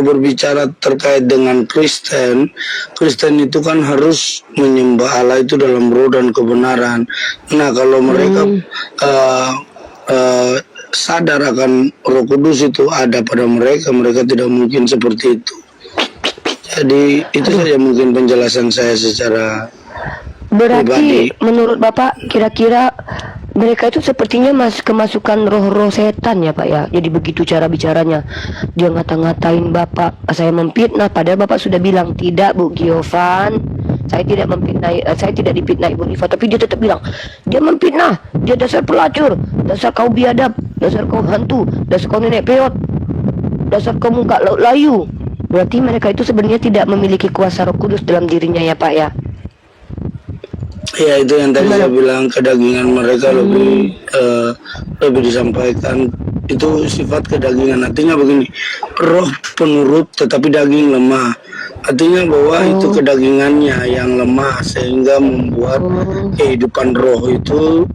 berbicara terkait dengan Kristen itu kan harus menyembah Allah itu dalam roh dan kebenaran. Nah, kalau mereka sadar akan Roh Kudus itu ada pada mereka tidak mungkin seperti itu. Jadi itu saja mungkin penjelasan saya secara berarti pribadi. Menurut Bapak kira-kira mereka itu sepertinya kemasukan roh-roh setan ya Pak ya. Jadi begitu cara bicaranya. Dia ngata-ngatain Bapak, saya memfitnah, padahal Bapak sudah bilang tidak Bu Giovan, saya tidak memfitnah, saya tidak difitnah Ibu Nifa, tapi dia tetap bilang dia memfitnah, dia dasar pelacur, dasar kau biadab, dasar kau hantu, dasar kau nenek peot, dasar kau muka layu. Berarti mereka itu sebenarnya tidak memiliki kuasa Roh Kudus dalam dirinya ya Pak ya. Ya, itu yang tadi saya bilang, kedagingan mereka lebih disampaikan, itu sifat kedagingan. Artinya begini, roh penurut tetapi daging lemah. Artinya bahwa itu kedagingannya yang lemah sehingga membuat kehidupan roh itu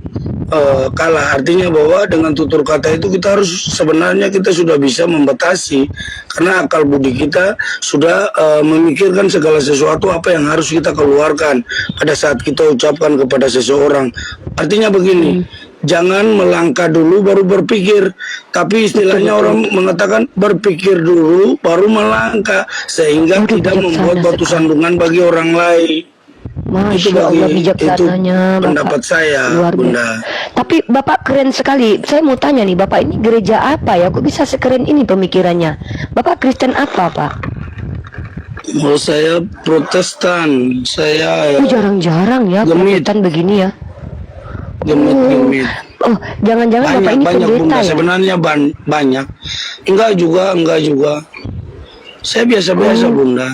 kalah. Artinya bahwa dengan tutur kata itu kita sudah bisa membatasi, karena akal budi kita sudah memikirkan segala sesuatu apa yang harus kita keluarkan pada saat kita ucapkan kepada seseorang. Artinya begini, jangan melangkah dulu baru berpikir, tapi istilahnya orang mengatakan berpikir dulu baru melangkah, sehingga tidak membuat batu sandungan bagi orang lain. Masya Allah, bijaksananya pendapat Bapak. saya, Luar biasa. Bunda. Tapi Bapak keren sekali. Saya mau tanya nih, Bapak ini gereja apa ya? Kok bisa sekeren ini pemikirannya? Bapak Kristen apa Pak? Oh, saya Protestan. Saya jarang-jarang ya Gemit. Protestan begini ya. Gemit. Oh, jangan-jangan Bapak ini banyak pendeta Bunda. ya? Sebenarnya banyak. Enggak juga. Saya biasa-biasa Bunda.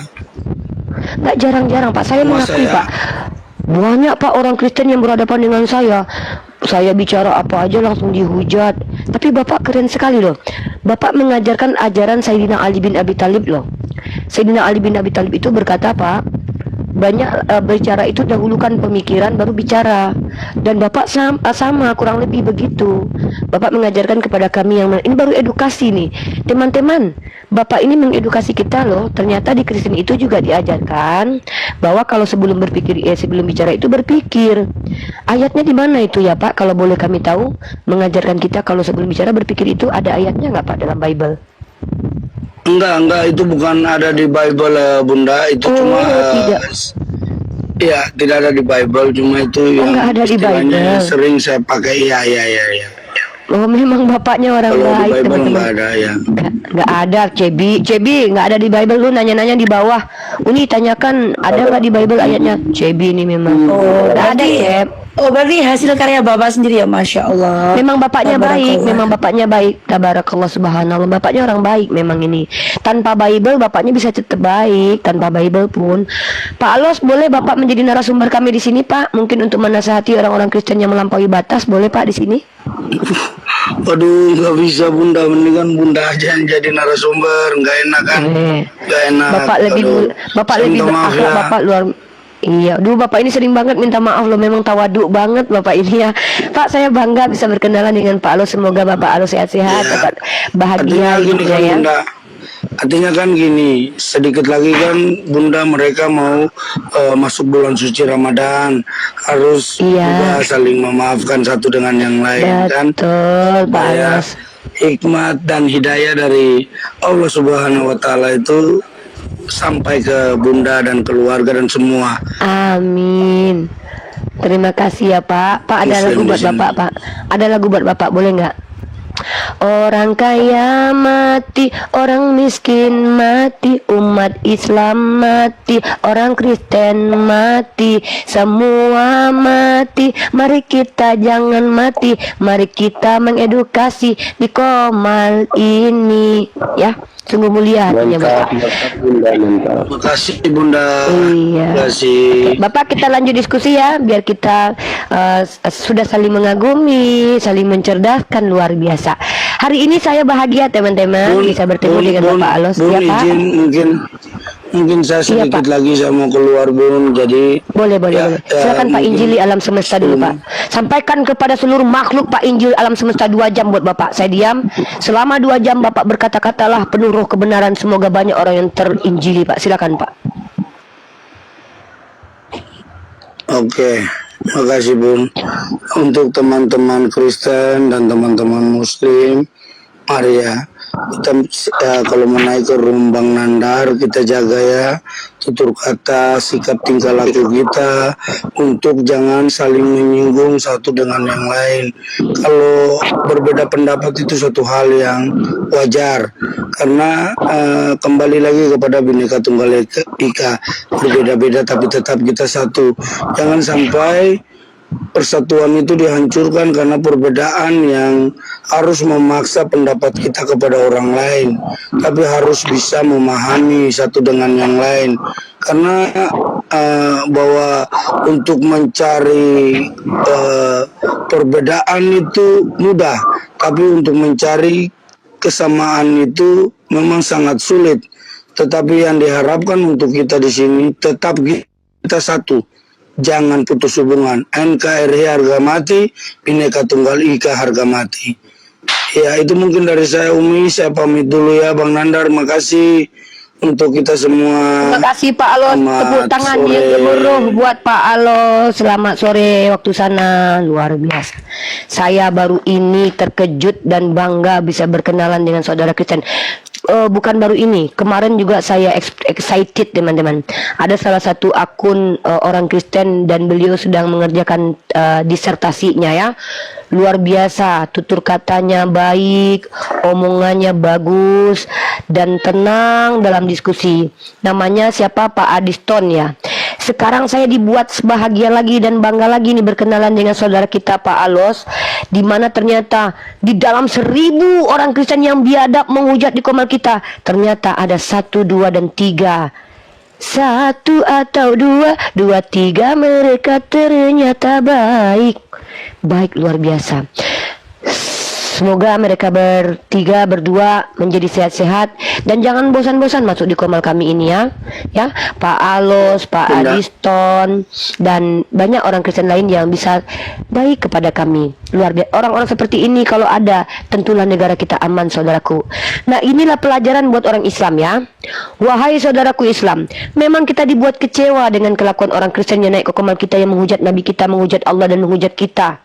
Nggak jarang-jarang Pak, saya mengakui Pak. Banyak Pak orang Kristen yang berhadapan dengan saya. Saya bicara apa aja langsung dihujat. Tapi Bapak keren sekali loh. Bapak mengajarkan ajaran Sayyidina Ali bin Abi Thalib loh. Sayyidina Ali bin Abi Thalib itu berkata Pak, banyak bicara itu dahulukan pemikiran baru bicara. Dan Bapak sama kurang lebih begitu. Bapak mengajarkan kepada kami yang ini baru edukasi nih teman-teman. Bapak ini mengedukasi kita loh. Ternyata di Kristen itu juga diajarkan bahwa kalau sebelum bicara itu berpikir. Ayatnya di mana itu ya Pak? Kalau boleh kami tahu, mengajarkan kita kalau sebelum bicara berpikir itu ada ayatnya nggak Pak dalam Bible? Enggak, itu bukan ada di Bible Bunda, itu cuma tidak. Ya, tidak ada di Bible, cuma itu yang enggak ada di Bible. Sering saya pakai. Iya. Oh, memang bapaknya orang Kalau baik di Bible teman-teman. enggak ada ya. Enggak ada, Cebi enggak ada di Bible. Lu nanya-nanya di bawah. Uni tanyakan ada nggak di Bible ayatnya? Cebi ini memang. Enggak ada, Ceb. Oh, berarti hasil karya Bapak sendiri ya, Masya Allah. Memang bapaknya baik, Tabarakallah. memang bapaknya baik. Tabarakallah subhanallah. Bapaknya orang baik memang ini. Tanpa Bible bapaknya bisa tetap baik, tanpa Bible pun. Pak Alos, boleh Bapak menjadi narasumber kami di sini, Pak? Mungkin untuk menasihati orang-orang Kristen yang melampaui batas, boleh Pak di sini? Aduh, nggak bisa Bunda, mendingan Bunda aja yang jadi narasumber, nggak enak kan? Nggak enak. Bapak lebih Aduh, Bapak saya lebih minta maaf berakhlak, ya. Bapak luar. Iya, dulu Bapak ini sering banget minta maaf loh, memang tawaduk banget Bapak ini ya. Pak, saya bangga bisa berkenalan dengan Pak Alos. Semoga Bapak Alos sehat-sehat, Iya. dapat bahagia Artinya gini hidupnya kan ya. Bunda, artinya kan gini, sedikit lagi kan Bunda mereka mau masuk bulan suci Ramadan, harus Iya. juga saling memaafkan satu dengan yang lain kan. Betul, Pak Supaya Alos. hikmat dan hidayah dari Allah Subhanahu wa taala itu sampai ke Bunda dan keluarga dan semua. Amin. Terima kasih ya Pak. Pak, ada Muslim lagu di buat sini. Bapak, Pak. Ada lagu buat Bapak, boleh nggak? Orang kaya mati, orang miskin mati, umat Islam mati, orang Kristen mati, semua mati. Mari kita jangan mati, mari kita mengedukasi di Komal ini. Ya, sungguh mulia hatinya Bapak. Terima kasih Bunda. Iya. Terima kasih. Bapak, kita lanjut diskusi ya, biar kita sudah saling mengagumi, saling mencerdaskan, luar biasa. Hari ini saya bahagia teman-teman bisa bertemu dengan Bapak Alos. Bun, Ya Pak, izin mungkin saya Iya, sedikit Pak. lagi saya mau keluar Bun, jadi boleh. Silakan Pak, mungkin Injili alam semesta dulu Pak. Sampaikan kepada seluruh makhluk Pak Injil alam semesta 2 jam buat Bapak. Saya diam. Selama 2 jam Bapak berkata-katalah penuh roh kebenaran. Semoga banyak orang yang terinjili Pak. Silakan Pak. Oke, terima kasih Bun. Untuk teman-teman Kristen dan teman-teman Muslim, mari ya, kita kalau mau naik ke Rumbang Nandar, kita jaga ya tutur kata, sikap tingkah laku kita untuk jangan saling menyinggung satu dengan yang lain. Kalau berbeda pendapat itu suatu hal yang wajar, karena kembali lagi kepada Bhinneka Tunggal Ika, berbeda-beda tapi tetap kita satu. Jangan sampai persatuan itu dihancurkan karena perbedaan yang harus memaksa pendapat kita kepada orang lain, tapi harus bisa memahami satu dengan yang lain. Karena bahwa untuk mencari perbedaan itu mudah, tapi untuk mencari kesamaan itu memang sangat sulit. Tetapi yang diharapkan untuk kita di sini tetap kita satu. Jangan putus hubungan. NKRI harga mati, Bhinneka Tunggal Ika harga mati. Ya, itu mungkin dari saya Umi. Saya pamit dulu ya Bang Nandar. Makasih untuk kita semua. Terima kasih Pak Alos. Selamat Tepuk tangannya sore. gemuruh buat Pak Alos. Selamat sore waktu sana. Luar biasa. Saya baru ini terkejut dan bangga bisa berkenalan dengan saudara Kristen. Bukan baru ini, kemarin juga saya excited teman-teman. Ada salah satu akun orang Kristen dan beliau sedang mengerjakan disertasinya ya. Luar biasa, tutur katanya baik, omongannya bagus dan tenang dalam diskusi. Namanya siapa? Pak Adiston ya. Sekarang saya dibuat bahagia lagi dan bangga lagi nih berkenalan dengan saudara kita Pak Alos, di mana ternyata di dalam 1000 orang Kristen yang biadab menghujat di Komal kita, ternyata ada 1, 2, dan 3. 1 atau 2, 2, 3 mereka ternyata baik. Baik, luar biasa. Semoga mereka bertiga, berdua menjadi sehat-sehat dan jangan bosan-bosan masuk di Komal kami ini ya. Ya, Pak Alos, Pak Adiston dan banyak orang Kristen lain yang bisa baik kepada kami. Luar biasa. Orang-orang seperti ini kalau ada, tentulah negara kita aman, saudaraku. Nah, inilah pelajaran buat orang Islam ya. Wahai saudaraku Islam, memang kita dibuat kecewa dengan kelakuan orang Kristen yang naik ke Komal kita, yang menghujat Nabi kita, menghujat Allah dan menghujat kita.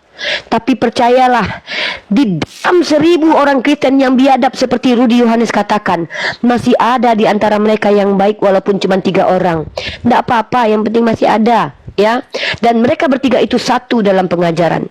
Tapi percayalah, di dalam 1000 orang Kristen yang biadab seperti Rudi Yohanes katakan, masih ada di antara mereka yang baik walaupun cuma 3 orang. Tidak apa-apa, yang penting masih ada ya. Dan mereka bertiga itu satu dalam pengajaran.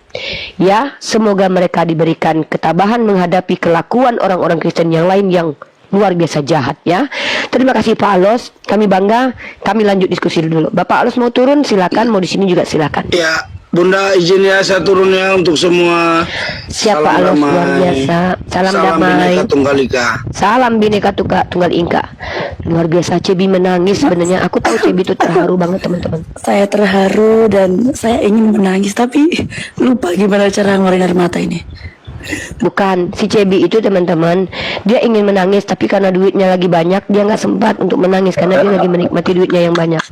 Ya, semoga mereka diberikan ketabahan menghadapi kelakuan orang-orang Kristen yang lain yang luar biasa jahat ya. Terima kasih Pak Alos, kami bangga. Kami lanjut diskusi dulu. Bapak Alos mau turun silakan, mau di sini juga silakan. Ya, Bunda izin ya saya turun ya untuk semua. Siapa Salam Allah luar damai. biasa. Salam damai. Bhinneka Tunggal Ika. Salam Bhinneka Tunggal Ika. Luar biasa. Cebi menangis sebenarnya. Aku tahu Cebi itu terharu banget teman-teman. Saya terharu dan saya ingin menangis tapi lupa gimana cara ngeluarin air mata ini. Bukan, si Cebi itu teman-teman, dia ingin menangis tapi karena duitnya lagi banyak dia nggak sempat untuk menangis karena dia lagi menikmati duitnya yang banyak.